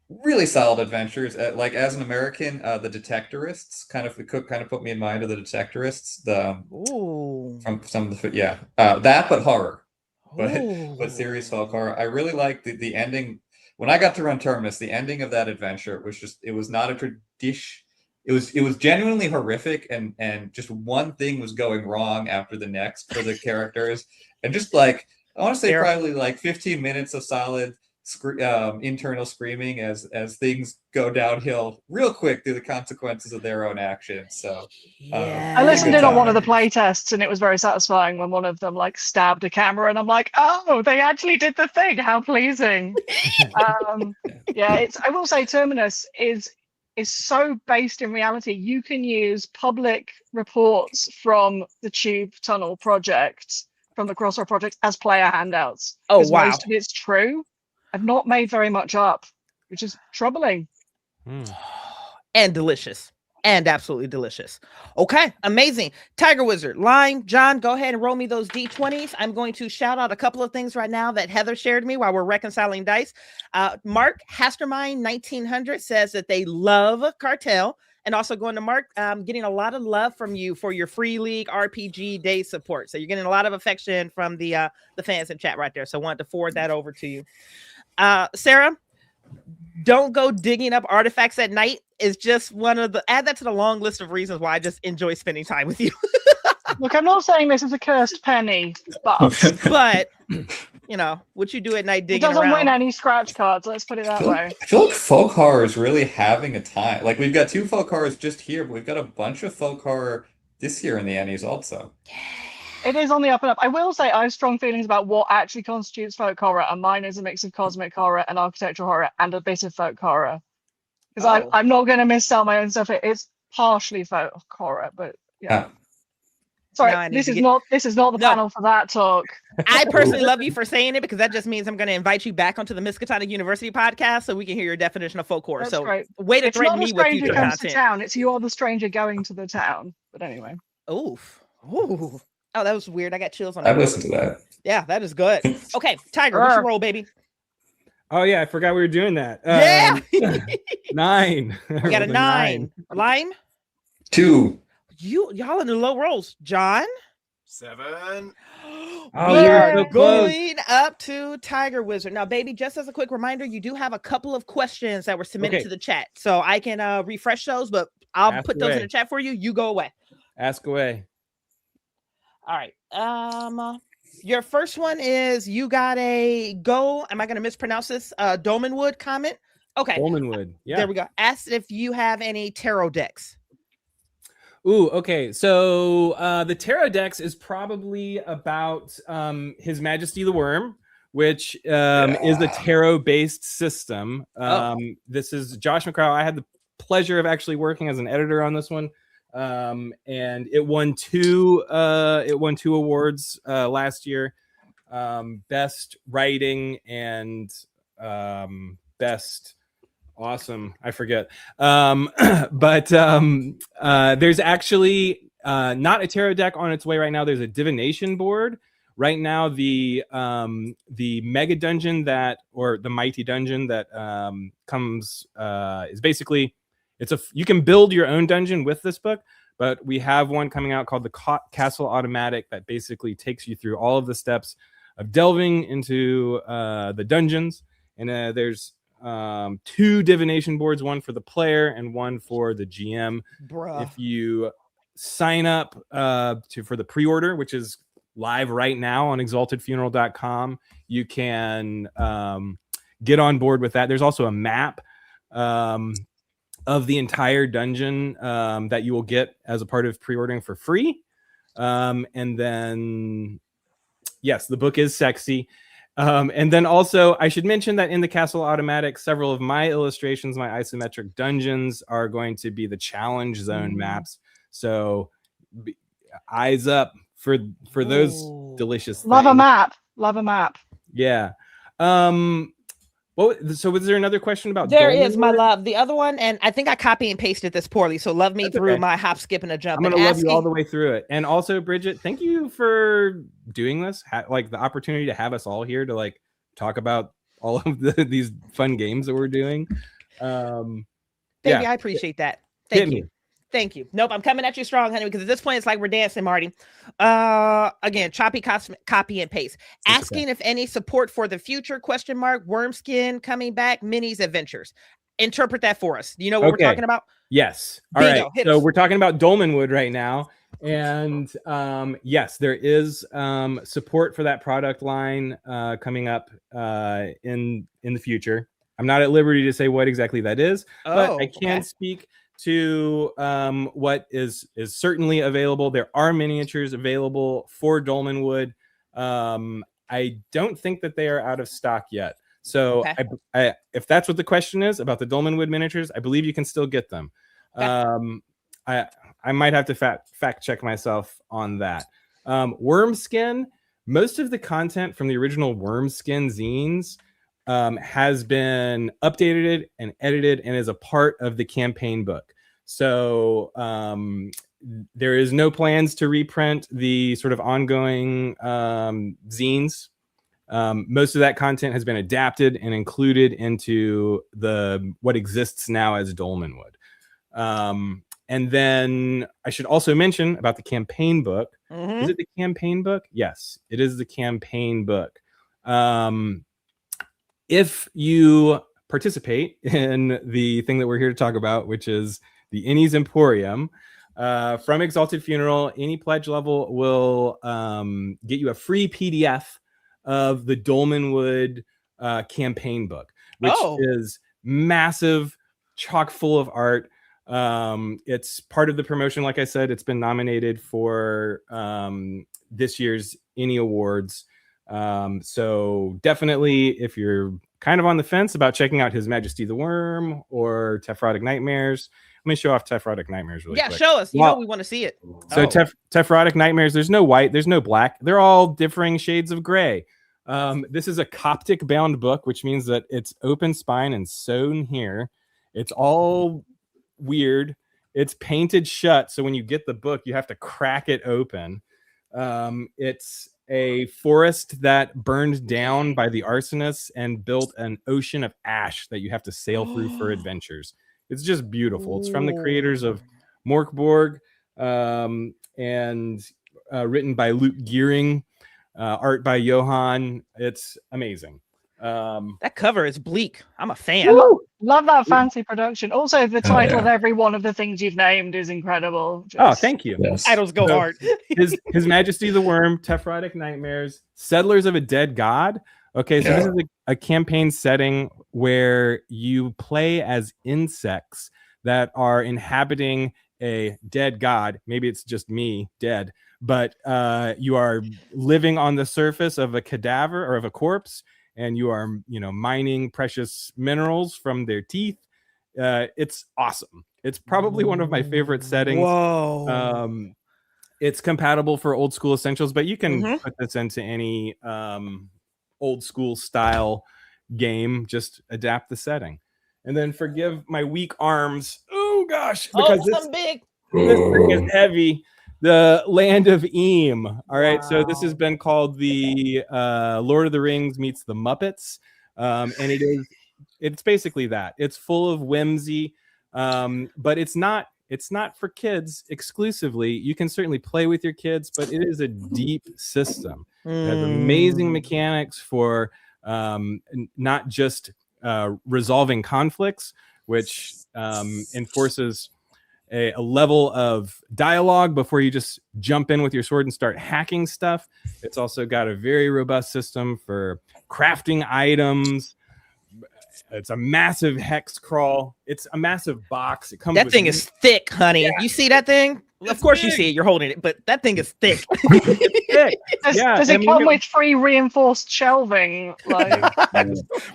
Really solid adventures. Like, as an American, the Detectorists kind of put me in mind of the Detectorists. From some of the that, but horror, but serious folk horror. I really liked the ending. When I got to run Terminus, the ending of that adventure was it was not a it was genuinely horrific, and just one thing was going wrong after the next for the characters, and just like I want to say probably like 15 minutes of solid internal screaming as things go downhill real quick through the consequences of their own actions. So I listened in on one of the play tests, and it was very satisfying when one of them like stabbed a camera, and I'm like, oh, they actually did the thing. How pleasing. Yeah, I will say Terminus is so based in reality. You can use public reports from the Tube Tunnel project, from the Crossrail project, as player handouts. Oh, wow. Most of it's true. I've not made very much up, which is troubling. And delicious. And absolutely delicious. Okay, amazing. Tiger Wizard, Lime, John, go ahead and roll me those D20s. I'm going to shout out a couple of things right now that Heather shared me while we're reconciling dice. Mark Hastermine 1900 says that they love Cartel. And also going to Mark, getting a lot of love from you for your Free League RPG Day support. So you're getting a lot of affection from the fans in chat right there. So I wanted to forward that over to you. Sarah, don't go digging up artifacts at night. Is just add that to the long list of reasons why I just enjoy spending time with you. Look, I'm not saying this is a cursed penny, but you know, what you do at night it digging doesn't around. win any scratch cards. Let's put it that way. I feel like folk horror is really having a time. Like we've got 2 folk horrors just here, but we've got a bunch of folk horror this year in the Ennies also. It is on the up and up. I will say I have strong feelings about what actually constitutes folk horror, and mine is a mix of cosmic horror and architectural horror and a bit of folk horror. Because I'm not going to missell my own stuff. It's partially folk horror, but yeah. Sorry, this is not the panel for that talk. I personally love you for saying it, because that just means I'm going to invite you back onto the Miskatonic University podcast so we can hear your definition of folk horror. That's so great. Way to threaten me with future comes content. To town. It's you're the stranger going to the town. But anyway. Oof. Ooh. Oh, that was weird. I got chills on I that. listened to that. Yeah, that is good. Okay, Tiger, what's your roll, baby? Oh yeah, I forgot we were doing that. Yeah. 9. You got a 9. Lime? 2. Y'all in the low rolls. John? 7. Oh, you're so close. Going up to Tiger Wizard. Now, baby, just as a quick reminder, you do have a couple of questions that were submitted to the chat. So I can refresh those, but I'll put those in the chat for you. You go away. Ask away. All right. Your first one is you got a go. Am I going to mispronounce this? Domanwood comment. Okay. Domanwood. Yeah. There we go. Asked if you have any tarot decks. Ooh, okay. So the tarot decks is probably about His Majesty the Worm, which is a tarot-based system. This is Josh McCrow. I had the pleasure of actually working as an editor on this one. And it won 2 awards last year, best writing and best awesome, I forget, but there's actually not a tarot deck on its way right now. There's a divination board right now. The mega dungeon or the mighty dungeon that comes is basically, you can build your own dungeon with this book, but we have one coming out called the Castle Automatic that basically takes you through all of the steps of delving into the dungeons. And there's 2 divination boards, one for the player and one for the GM. Bruh. If you sign up for the pre-order, which is live right now on exaltedfuneral.com, you can get on board with that. There's also a map of the entire dungeon that you will get as a part of pre-ordering for free. And then, yes, the book is sexy. And then also, I should mention that in the Castle Automatic, several of my illustrations, my isometric dungeons, are going to be the challenge zone maps. So eyes up for those delicious things. Love a map. Love a map. Yeah. So was there another question about there is, my love, the other one, and I think I copy and pasted this poorly, so love me That's through okay. my hop, skip, and a jump. I'm gonna love you all the way through it. And also, Bridgett, thank you for doing this, like the opportunity to have us all here to like talk about all of these fun games that we're doing. Thank you, I appreciate that. Thank you. Thank you. Nope, I'm coming at you strong, honey, because at this point it's like we're dancing, Marty. Again, choppy copy and paste. Asking if any support for the future, ? Wormskin coming back, Minnie's Adventures. interpret that for us. Do you know what we're talking about? Yes. All Bingo, right. hit So us. we're talking about Dolmenwood right now. And yes, there is support for that product line coming up in the future. I'm not at liberty to say what exactly that is, but I can speak to what is certainly available. There are miniatures available for Dolmenwood. I don't think that they are out of stock yet. So if that's what the question is about the Dolmenwood miniatures, I believe you can still get them. I might have to fact check myself on that. Wormskin, most of the content from the original Wormskin zines has been updated and edited and is a part of the campaign book. So there is no plans to reprint the sort of ongoing zines. Most of that content has been adapted and included into what exists now as Dolmenwood. And then I should also mention about the campaign book. Is it the campaign book? Yes, it is the campaign book. If you participate in the thing that we're here to talk about, which is the Ennies Emporium, from Exalted Funeral, any pledge level will get you a free PDF of the Dolmenwood campaign book, which is massive, chock full of art. It's part of the promotion. Like I said, it's been nominated for this year's Ennie Awards. So definitely, if you're kind of on the fence about checking out His Majesty the Worm or Tephrotic Nightmares, let me show off Tephrotic Nightmares really quick. Yeah, show us. You know we want to see it. So Tephrotic Nightmares, there's no white, there's no black. They're all differing shades of gray. This is a Coptic bound book, which means that it's open spine and sewn here. It's all weird. It's painted shut, so when you get the book, you have to crack it open. It's a forest that burned down by the arsonists and built an ocean of ash that you have to sail through for adventures. It's just beautiful. It's from the creators of Morkborg, and written by Luke Gearing, art by Johan. It's amazing. That cover is bleak. I'm a fan. Love that fancy production. Also, the title of every one of the things you've named is incredible. Thank you. Yes. Titles go hard. His Majesty the Worm, Tephrotic Nightmares, Settlers of a Dead God. Okay, so this is a campaign setting where you play as insects that are inhabiting a dead god. Maybe it's just me, dead, but you are living on the surface of a cadaver or of a corpse, and you are, mining precious minerals from their teeth. It's awesome. It's probably one of my favorite settings. Whoa. It's compatible for old school essentials, but you can put this into any old school style game. Just adapt the setting. And then forgive my weak arms. Oh gosh, because this thing is heavy. The Land of Eam. All right, so this has been called the Lord of the Rings meets the Muppets, and it's basically that. It's full of whimsy, but it's not for kids exclusively. You can certainly play with your kids, but it is a deep system. It has amazing mechanics for not just resolving conflicts, which enforces a level of dialogue before you just jump in with your sword and start hacking stuff. It's also got a very robust system for crafting items. It's a massive hex crawl. It's a massive box. It comes. That thing is thick, honey. Yeah. You see that thing? Of course you see it. You're holding it, but that thing is thick. It's thick. Does it come with free reinforced shelving? Like,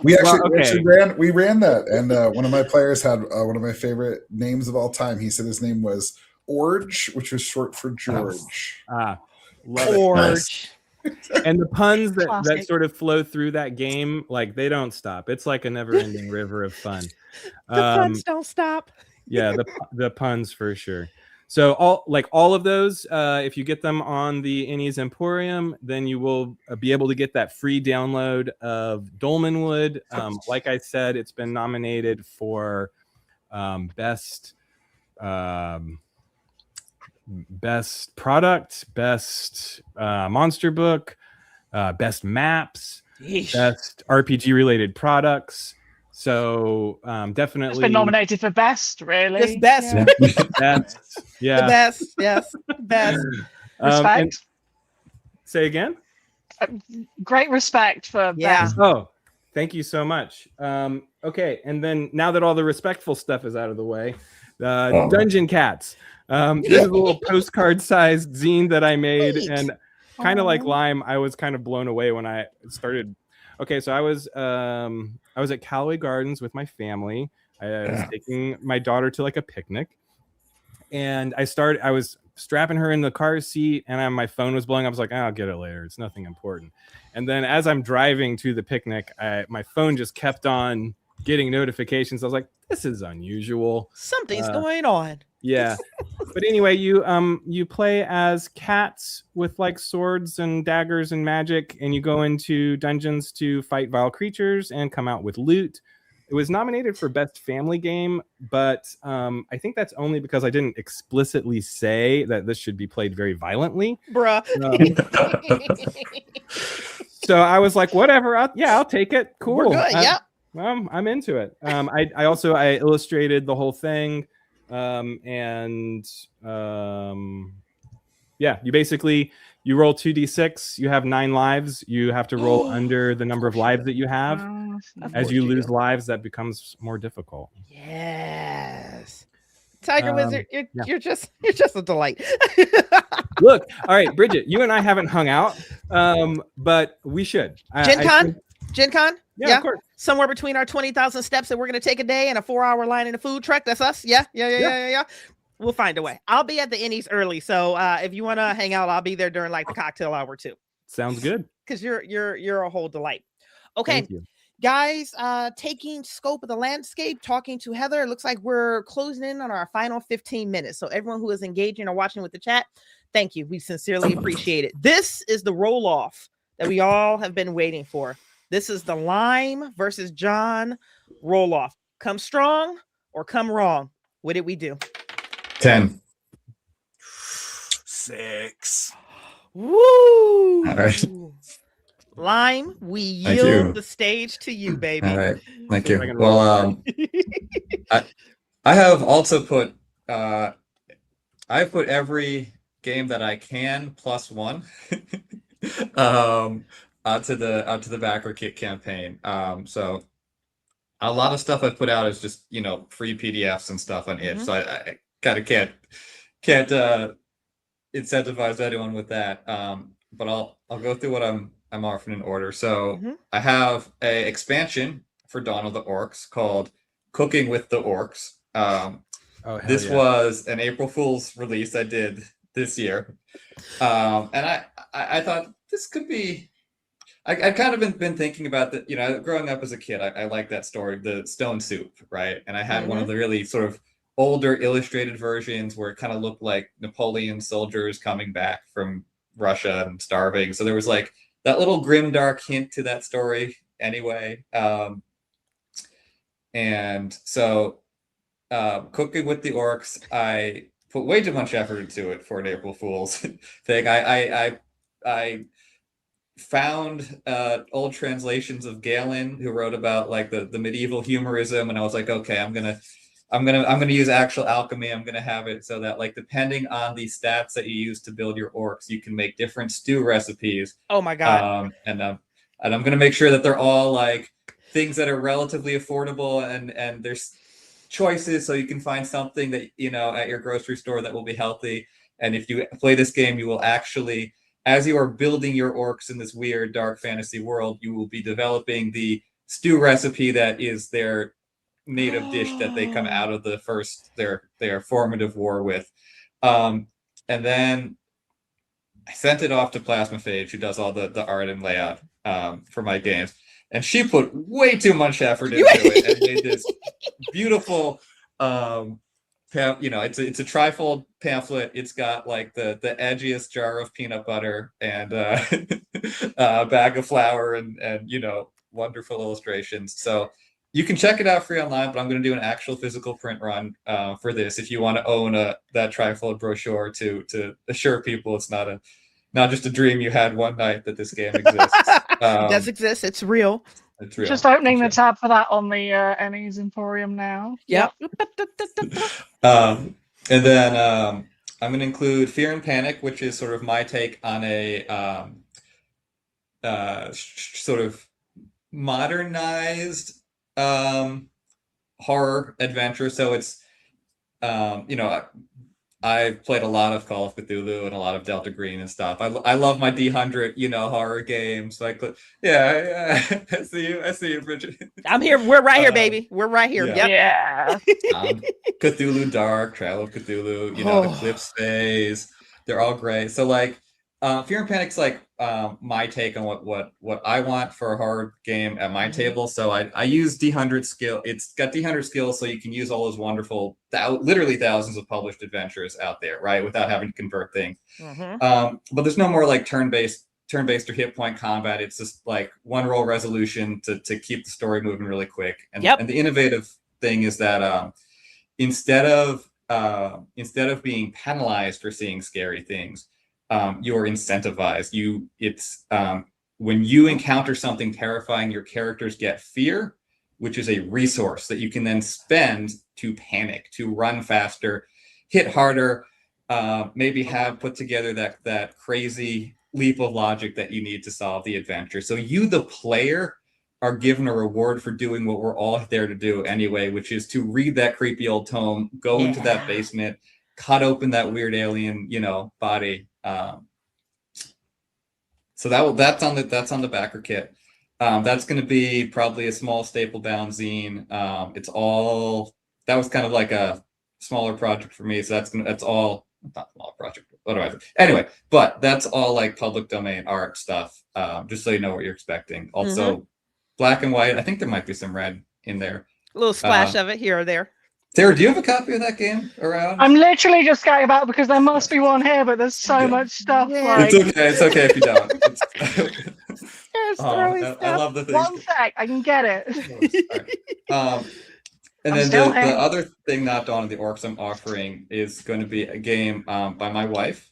we actually ran that, and one of my players had one of my favorite names of all time. He said his name was Orge, which was short for George. Love it. Orge. And the puns that Classic. sort of flow through that game, like they don't stop. It's like a never-ending river of fun. The puns don't stop. Yeah, the puns for sure. So all of those, if you get them on the Ennies Emporium, then you will be able to get that free download of Dolmenwood. Like I said, it's been nominated for best product, best monster book, best maps, Yeesh. best RPG related products. So It's definitely been nominated for best, really. Just best. Yeah. best. The Yeah. best. Yes. Best. Respect. And say again. Great respect for Yeah. best. Oh, thank you so much. Okay, and then now that all the respectful stuff is out of the way, Dungeon Cats. This is a little postcard-sized zine that I made, Sweet. and kind of like Aw. Lime, I was kind of blown away when I started. Okay, so I was at Callaway Gardens with my family. I was taking my daughter to like a picnic, and I was strapping her in the car seat, and my phone was blowing up. I was like, I'll get it later. It's nothing important. And then as I'm driving to the picnic, my phone just kept on getting notifications. I was like, this is unusual. Something's going on. Yeah. But anyway, you play as cats with like swords and daggers and magic, and you go into dungeons to fight vile creatures and come out with loot. It was nominated for Best Family Game, but I think that's only because I didn't explicitly say that this should be played very violently. Bruh. So I was like, whatever. I'll take it. Cool. We're good. Yep. I'm into it. I illustrated the whole thing. You roll 2d6. You have 9 lives. You have to roll under the number of lives that you have. As you lose lives, that becomes more difficult. Yes. Tiger Wizard, you're just a delight. Look, all right, Bridgett, you and I haven't hung out, but we should. Gen Con? Yeah, of course. Somewhere between our 20,000 steps that we're going to take a day and a 4-hour line in a food truck. That's us. Yeah. We'll find a way. I'll be at the Ennies early. So if you want to hang out, I'll be there during like the cocktail hour too. Sounds good. Because you're a whole delight. Okay. Thank you. Guys, taking scope of the landscape, talking to Heather. It looks like we're closing in on our final 15 minutes. So everyone who is engaging or watching with the chat, thank you. We sincerely appreciate it. This is the roll off that we all have been waiting for. This is the Lime versus John roll off. Come strong or come wrong. What did we do? 10. 6. Woo! All right. Lime, we Thank yield you. the stage to you, baby. All right. Thank See if you. I can Well, I have also put I've put every game that I can plus 1 onto the backer kit campaign. So a lot of stuff I've put out is just free PDFs and stuff on it. So I kind of can't incentivize anyone with that. But I'll go through what I'm offering in order. So I have a expansion for Dawn of the Orcs called Cooking with the Orcs. This was an April Fool's release I did this year. And I thought this could be, I've kind of been thinking about that, growing up as a kid, I like that story, the Stone Soup, right? And I had one of the really sort of older illustrated versions where it kind of looked like Napoleon soldiers coming back from Russia and starving. So there was like that little grimdark hint to that story anyway. And so Cooking with the Orcs, I put way too much effort into it for an April Fool's thing. I found old translations of Galen who wrote about like the medieval humorism, and I was like, okay, I'm gonna use actual alchemy. I'm gonna have it so that like depending on the stats that you use to build your orcs, you can make different stew recipes. Oh my god! And I'm gonna make sure that they're all like things that are relatively affordable, and there's choices so you can find something that at your grocery store that will be healthy. And if you play this game, you will actually, as you are building your orcs in this weird dark fantasy world, you will be developing the stew recipe that is their native dish that they come out of their formative war with. And then I sent it off to Plasmaphage, who does all the art and layout for my games. And she put way too much effort into it and made this beautiful, it's a trifold pamphlet. It's got like the edgiest jar of peanut butter and a bag of flour and wonderful illustrations. So you can check it out free online, but I'm going to do an actual physical print run for this if you want to own that trifold brochure to assure people it's not just a dream you had one night that this game exists. It does exist. It's real. It's real. Just opening It's the real. tab for that on the Ennies Emporium now. Yep. And then I'm going to include Fear and Panic, which is sort of my take on a sort of modernized horror adventure. So it's, I've played a lot of Call of Cthulhu and a lot of Delta Green and stuff. I love my D100, horror games. Like, yeah, I see you, Bridget. I'm here. We're right here, baby. We're right here. Yeah. Yep. Yeah. Cthulhu Dark, Trail of Cthulhu, Eclipse Phase. They're all great. So like, Fear and Panic's like my take on what I want for a horror game at my table. So I use D100 skill. It's got D100 skills, so you can use all those wonderful, literally thousands of published adventures out there, right, without having to convert things. But there's no more like turn-based or hit point combat. It's just like one roll resolution to keep the story moving really quick. And the innovative thing is that instead of being penalized for seeing scary things, you're incentivized. When you encounter something terrifying, your characters get fear, which is a resource that you can then spend to panic, to run faster, hit harder, maybe have put together that crazy leap of logic that you need to solve the adventure. So you, the player, are given a reward for doing what we're all there to do anyway, which is to read that creepy old tome, go into that basement, cut open that weird alien, body. So that's on the backer kit. That's going to be probably a small staple bound zine. That was kind of like a smaller project for me. So that's all not small project. Anyway, but that's all like public domain art stuff. Just so you know what you're expecting. Also, black and white. I think there might be some red in there. A little splash of it here or there. Sarah, do you have a copy of that game around? I'm literally just going about because there must be one here, but there's so much stuff. Like... It's okay if you don't. I love the thing. One sec, I can get it. And then the other thing, not Dawn of the Orcs, I'm offering is going to be a game by my wife.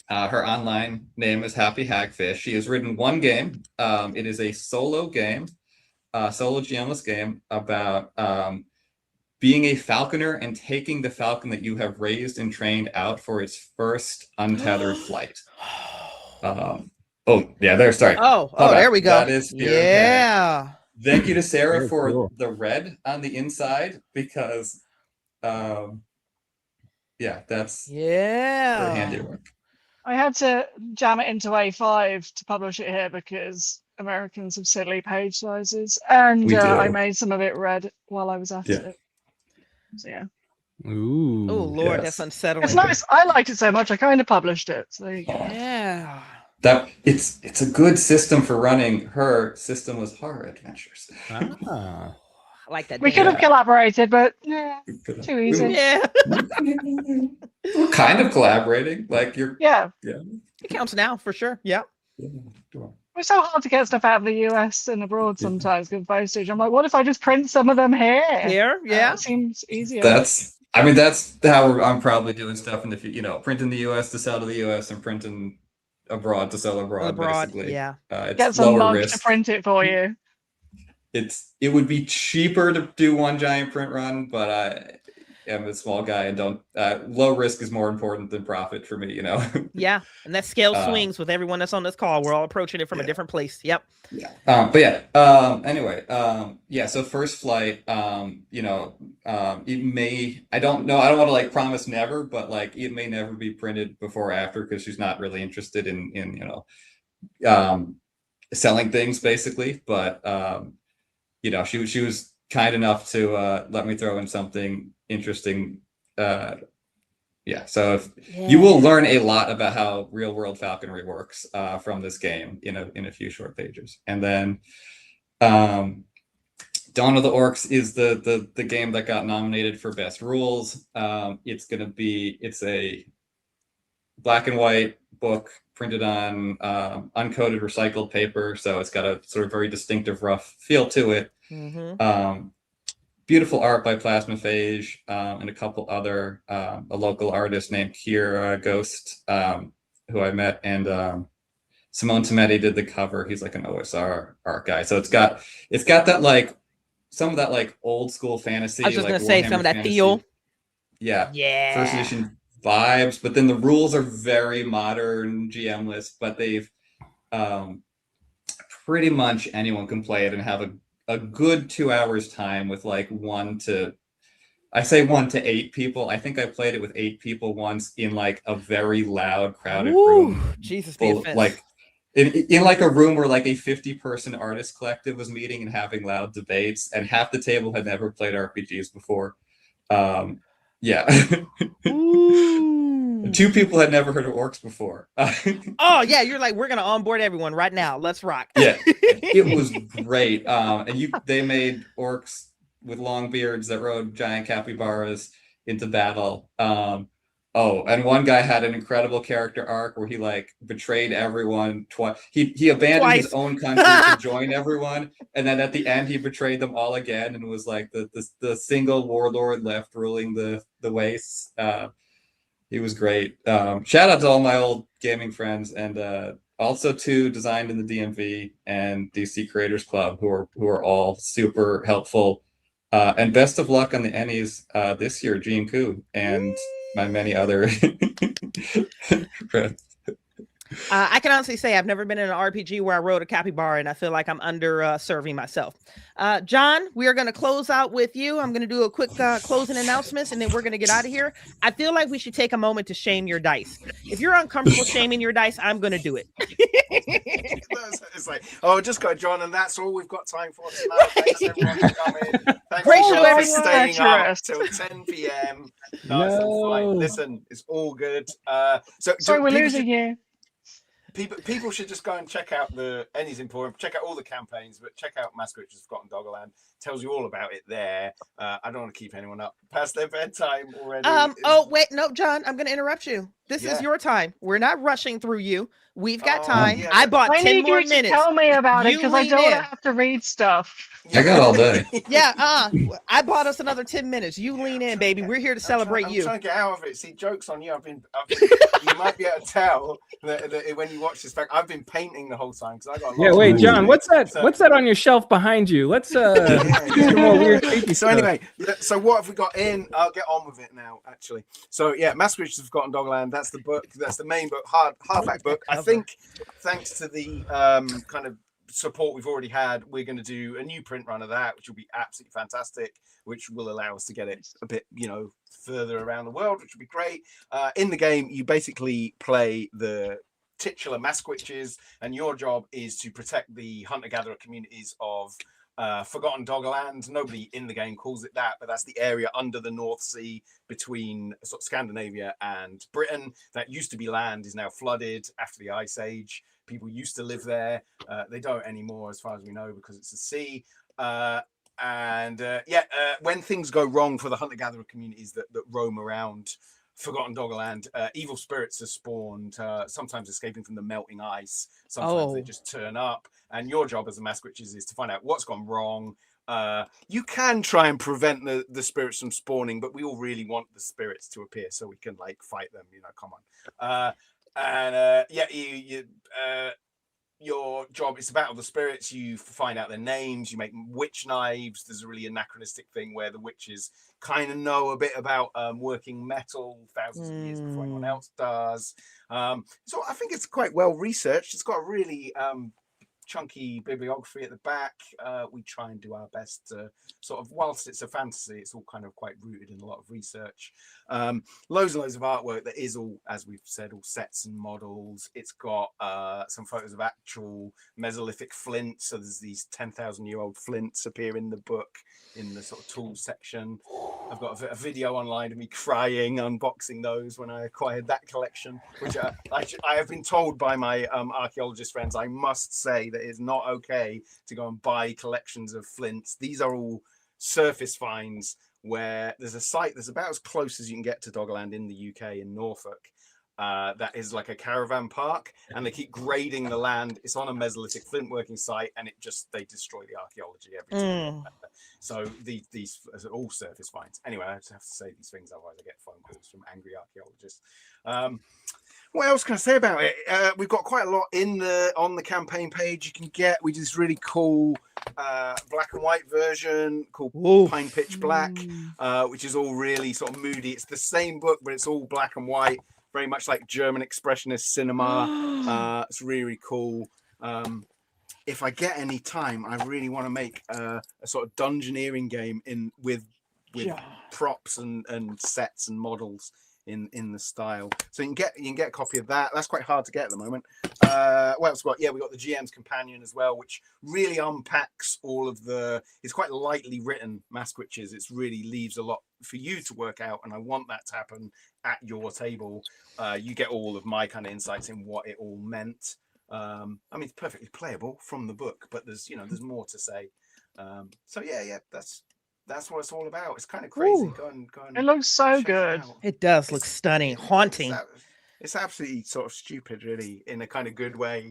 Her online name is Happy Hagfish. She has written one game. It is a solo game, solo GMless game about being a falconer and taking the falcon that you have raised and trained out for its first untethered flight. Sorry. There we go. That is yeah. Thank you to Sarah for the red on the inside because, that's her handiwork. I had to jam it into A5 to publish it here because Americans have silly page sizes, and I made some of it red while I was at it. So yeah. Ooh. Oh Lord, that's unsettling. It's nice. I liked it so much. I kind of published it. So there you go. Yeah. That it's a good system for running. Her system was horror adventures. I like that. We could have collaborated, but too easy. Yeah. We're kind of collaborating. Like Yeah. It counts now for sure. Yeah. It's so hard to get stuff out of the US and abroad sometimes with postage. I'm like, what if I just print some of them here? Here, yeah. It seems easier. That's how I'm probably doing stuff in the future. Print in the US to sell to the US and printing abroad to sell abroad. Basically. Yeah. It's get some lower monk risk to print it for you. It would be cheaper to do one giant print run, but I am a small guy and don't low risk is more important than profit for me, Yeah, and that scale swings with everyone that's on this call. We're all approaching it from a different place. Yep. Anyway, so first flight, it may, I don't know, I don't want to like promise never, but like it may never be printed before or after because she's not really interested in selling things basically, but she was kind enough to let me throw in something interesting. So you will learn a lot about how real world falconry works from this game in a few short pages. And then Dawn of the Orcs is the game that got nominated for best rules. It's a black and white book printed on uncoated recycled paper, so it's got a sort of very distinctive rough feel to it. Beautiful art by Plasmaphage and a couple other, a local artist named Kier Ghost, who I met, and Simone Tometi did the cover. He's like an OSR art guy. So it's got that like some of that like old school fantasy. I was just like gonna say some Warhammer of that fantasy. feel. Yeah. Yeah. First edition vibes, but then the rules are very modern GM-less, but they've pretty much anyone can play it and have a good 2 hours time with like 1 to 8 people. I think I played it with 8 people once in like a very loud, crowded room. Jesus be offense. Like in like a room where like a 50-person artist collective was meeting and having loud debates, and half the table had never played RPGs before. Yeah. 2 people had never heard of orcs before. Oh yeah, you're like, we're gonna onboard everyone right now. Let's rock. Yeah, it was great. And they made orcs with long beards that rode giant capybaras into battle. And one guy had an incredible character arc where he like betrayed everyone twice. He abandoned his own country to join everyone, and then at the end he betrayed them all again and was like the single warlord left ruling the wastes. He was great. Shout out to all my old gaming friends, and also to Designed in the DMV and DC Creators Club, who are all super helpful. And best of luck on the Ennies this year, Gene Koo, and my many other friends. I can honestly say I've never been in an RPG where I rode a capybara, and I feel like I'm under serving myself. John, we are going to close out with you. I'm going to do a quick closing announcements, and then we're going to get out of here. I feel like we should take a moment to shame your dice. If you're uncomfortable shaming your dice, I'm going to do it. It's like, oh, just go, John, and that's all we've got time for tonight. Thanks everyone for coming. Thanks Great show, everyone for everyone. staying up till 10 p.m. No, it's fine. Listen, it's all good. Sorry, we're losing you. People should just go and check out the Ennies Emporium, check out all the campaigns, but check out Masqueraders of Forgotten Doggerland. Tells you all about it there. I don't want to keep anyone up past their bedtime already. Oh, wait, no, John, I'm going to interrupt you. This is your time. We're not rushing through you. We've got time. Yeah. I bought 10 more minutes. I need you to tell me about it because I don't want to have to read stuff. I got all day. Yeah, I bought us another 10 minutes. You lean in, baby. We're here to celebrate you. I'm trying to get out of it. See, joke's on you. You might be able to tell that when you watch this back, I've been painting the whole time because I got. Wait, John, what's that? What's that on your shelf behind you? Let's more weird creepy So anyway, so what have we got in? I'll get on with it now. Actually, so yeah, Masqueraders of Forgotten Doggerland. That's the book. That's the main book, hardback book. I think, thanks to the kind of support we've already had, we're going to do a new print run of that, which will be absolutely fantastic, which will allow us to get it a bit, further around the world, which will be great. In the game, you basically play the titular Masqueraders, and your job is to protect the hunter-gatherer communities of Forgotten Doggerland. Nobody in the game calls it that, but that's the area under the North Sea between sort of Scandinavia and Britain. That used to be land, is now flooded after the Ice Age. People used to live there. They don't anymore, as far as we know, because it's a sea. When things go wrong for the hunter-gatherer communities that roam around Forgotten Doggerland, evil spirits are spawned, sometimes escaping from the melting ice. Sometimes they just turn up. And your job as a Masqueraders is to find out what's gone wrong. You can try and prevent the spirits from spawning, but we all really want the spirits to appear so we can fight them. Come on. Your job is to battle the spirits. You find out their names. You make witch knives. There's a really anachronistic thing where the witches kind of know a bit about working metal thousands of years before anyone else does. So I think it's quite well researched. It's got a really chunky bibliography at the back. We try and do our best to sort of, whilst it's a fantasy, it's all kind of quite rooted in a lot of research. Loads and loads of artwork that is all, as we've said, all sets and models. It's got some photos of actual Mesolithic flints. So there's these 10,000-year-old flints appear in the book in the sort of tools section. I've got a video online of me crying, unboxing those when I acquired that collection, which I have been told by my archaeologist friends, I must say that it's not okay to go and buy collections of flints. These are all surface finds where there's a site that's about as close as you can get to Doggerland in the UK in Norfolk. That is like a caravan park, and they keep grading the land. It's on a Mesolithic flint working site, and they destroy the archaeology every time. So these are all surface finds. Anyway, I just have to say these things, otherwise I get phone calls from angry archaeologists. What else can I say about it? We've got quite a lot on the campaign page. You can get. We did this really cool black and white version called Pine Pitch Black, which is all really sort of moody. It's the same book, but it's all black and white, very much like German expressionist cinema. It's really cool. If I get any time, I really want to make a sort of dungeoneering game with props and sets and models in the style. So you can get a copy of that. That's quite hard to get at the moment. What else? Yeah, we got the GM's Companion as well, which really unpacks all of it's quite lightly written Mask Witches. It really leaves a lot for you to work out, and I want that to happen at your table. You get all of my kind of insights in what it all meant. I mean, it's perfectly playable from the book, but there's more to say. So yeah, that's what it's all about. It's kind of crazy. Go and it looks so good. It does look stunning, haunting. It's absolutely sort of stupid, really, in a kind of good way.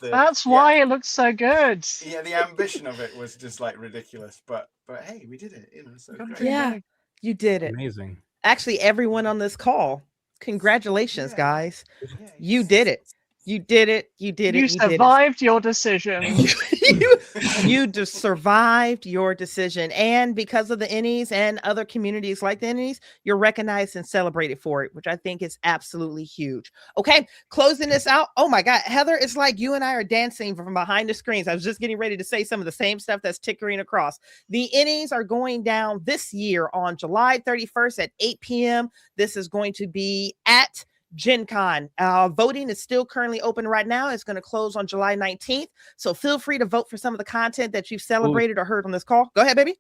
That's why it looks so good. Yeah, the ambition of it was just like ridiculous, but hey, we did it. So great. Yeah, you did it. Amazing. Actually, everyone on this call, congratulations, guys. Yeah, You did it. You did it. You did it. You survived your decision. You just survived your decision. And because of the Ennies and other communities like the Ennies, you're recognized and celebrated for it, which I think is absolutely huge. Okay, closing this out. Oh my God, Heather, it's like you and I are dancing from behind the screens. I was just getting ready to say some of the same stuff that's tickering across. The Ennies are going down this year on July 31st at 8 p.m. This is going to be at Gen Con. Voting is still currently open right now. It's going to close on July 19th. So feel free to vote for some of the content that you've celebrated or heard on this call. Go ahead, baby.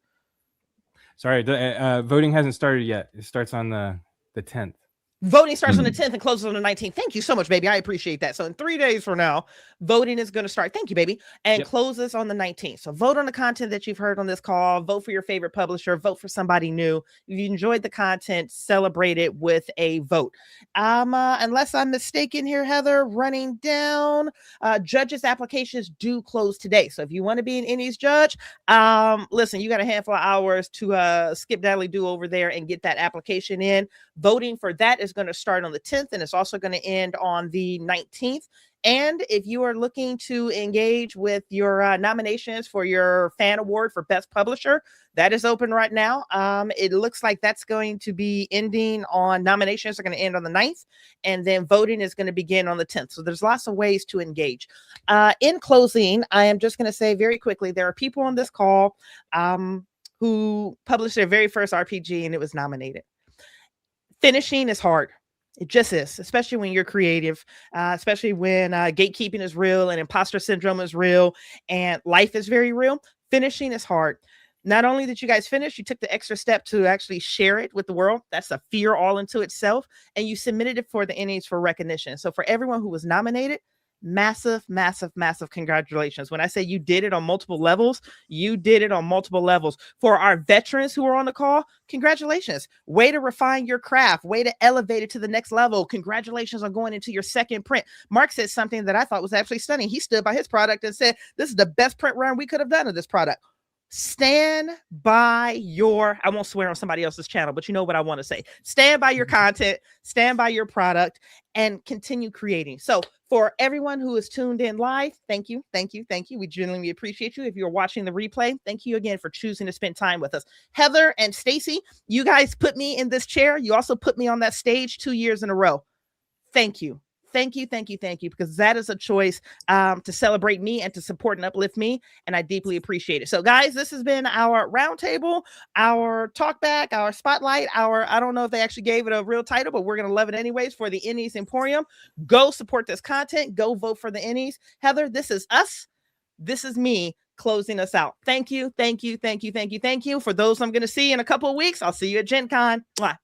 Sorry, the voting hasn't started yet. It starts on the 10th. Voting starts on the 10th and closes on the 19th. Thank you so much, baby. I appreciate that. So in 3 days from now, voting is going to start. Thank you, baby. And closes on the 19th. So vote on the content that you've heard on this call. Vote for your favorite publisher. Vote for somebody new. If you enjoyed the content, celebrate it with a vote. Unless I'm mistaken here, Heather, running down, judges' applications do close today. So if you want to be an Ennies judge, listen, you got a handful of hours to skip daddly do over there and get that application in. Voting for that is going to start on the 10th, and it's also going to end on the 19th. And if you are looking to engage with your nominations for your fan award for best publisher, that is open right now. It looks like that's going to be ending on nominations are going to end on the 9th, and then voting is going to begin on the 10th. So there's lots of ways to engage. In closing, I am just going to say very quickly, there are people on this call who published their very first RPG and it was nominated. Finishing is hard. It just is, especially when you're creative, especially when gatekeeping is real and imposter syndrome is real and life is very real. Finishing is hard. Not only did you guys finish, you took the extra step to actually share it with the world. That's a fear all into itself. And you submitted it for the Ennies for recognition. So for everyone who was nominated, massive, massive, massive congratulations. When I say you did it on multiple levels, you did it on multiple levels. For our veterans who are on the call, congratulations. Way to refine your craft, way to elevate it to the next level. Congratulations on going into your second print. Mark said something that I thought was absolutely stunning. He stood by his product and said, this is the best print run we could have done of this product. Stand by your, I won't swear on somebody else's channel, but you know what I want to say. Stand by your content, stand by your product, and continue creating. So for everyone who is tuned in live, thank you, thank you, thank you. We genuinely appreciate you. If you're watching the replay, thank you again for choosing to spend time with us. Heather and Stacy, you guys put me in this chair. You also put me on that stage 2 years in a row. Thank you. Thank you, thank you, thank you, because that is a choice to celebrate me and to support and uplift me, and I deeply appreciate it. So, guys, this has been our roundtable, our talkback, our spotlight, our, I don't know if they actually gave it a real title, but we're going to love it anyways, for the Ennies Emporium. Go support this content. Go vote for the Ennies. Heather, this is us. This is me closing us out. Thank you, thank you, thank you, thank you, thank you. For those I'm going to see in a couple of weeks, I'll see you at Gen Con. Mwah.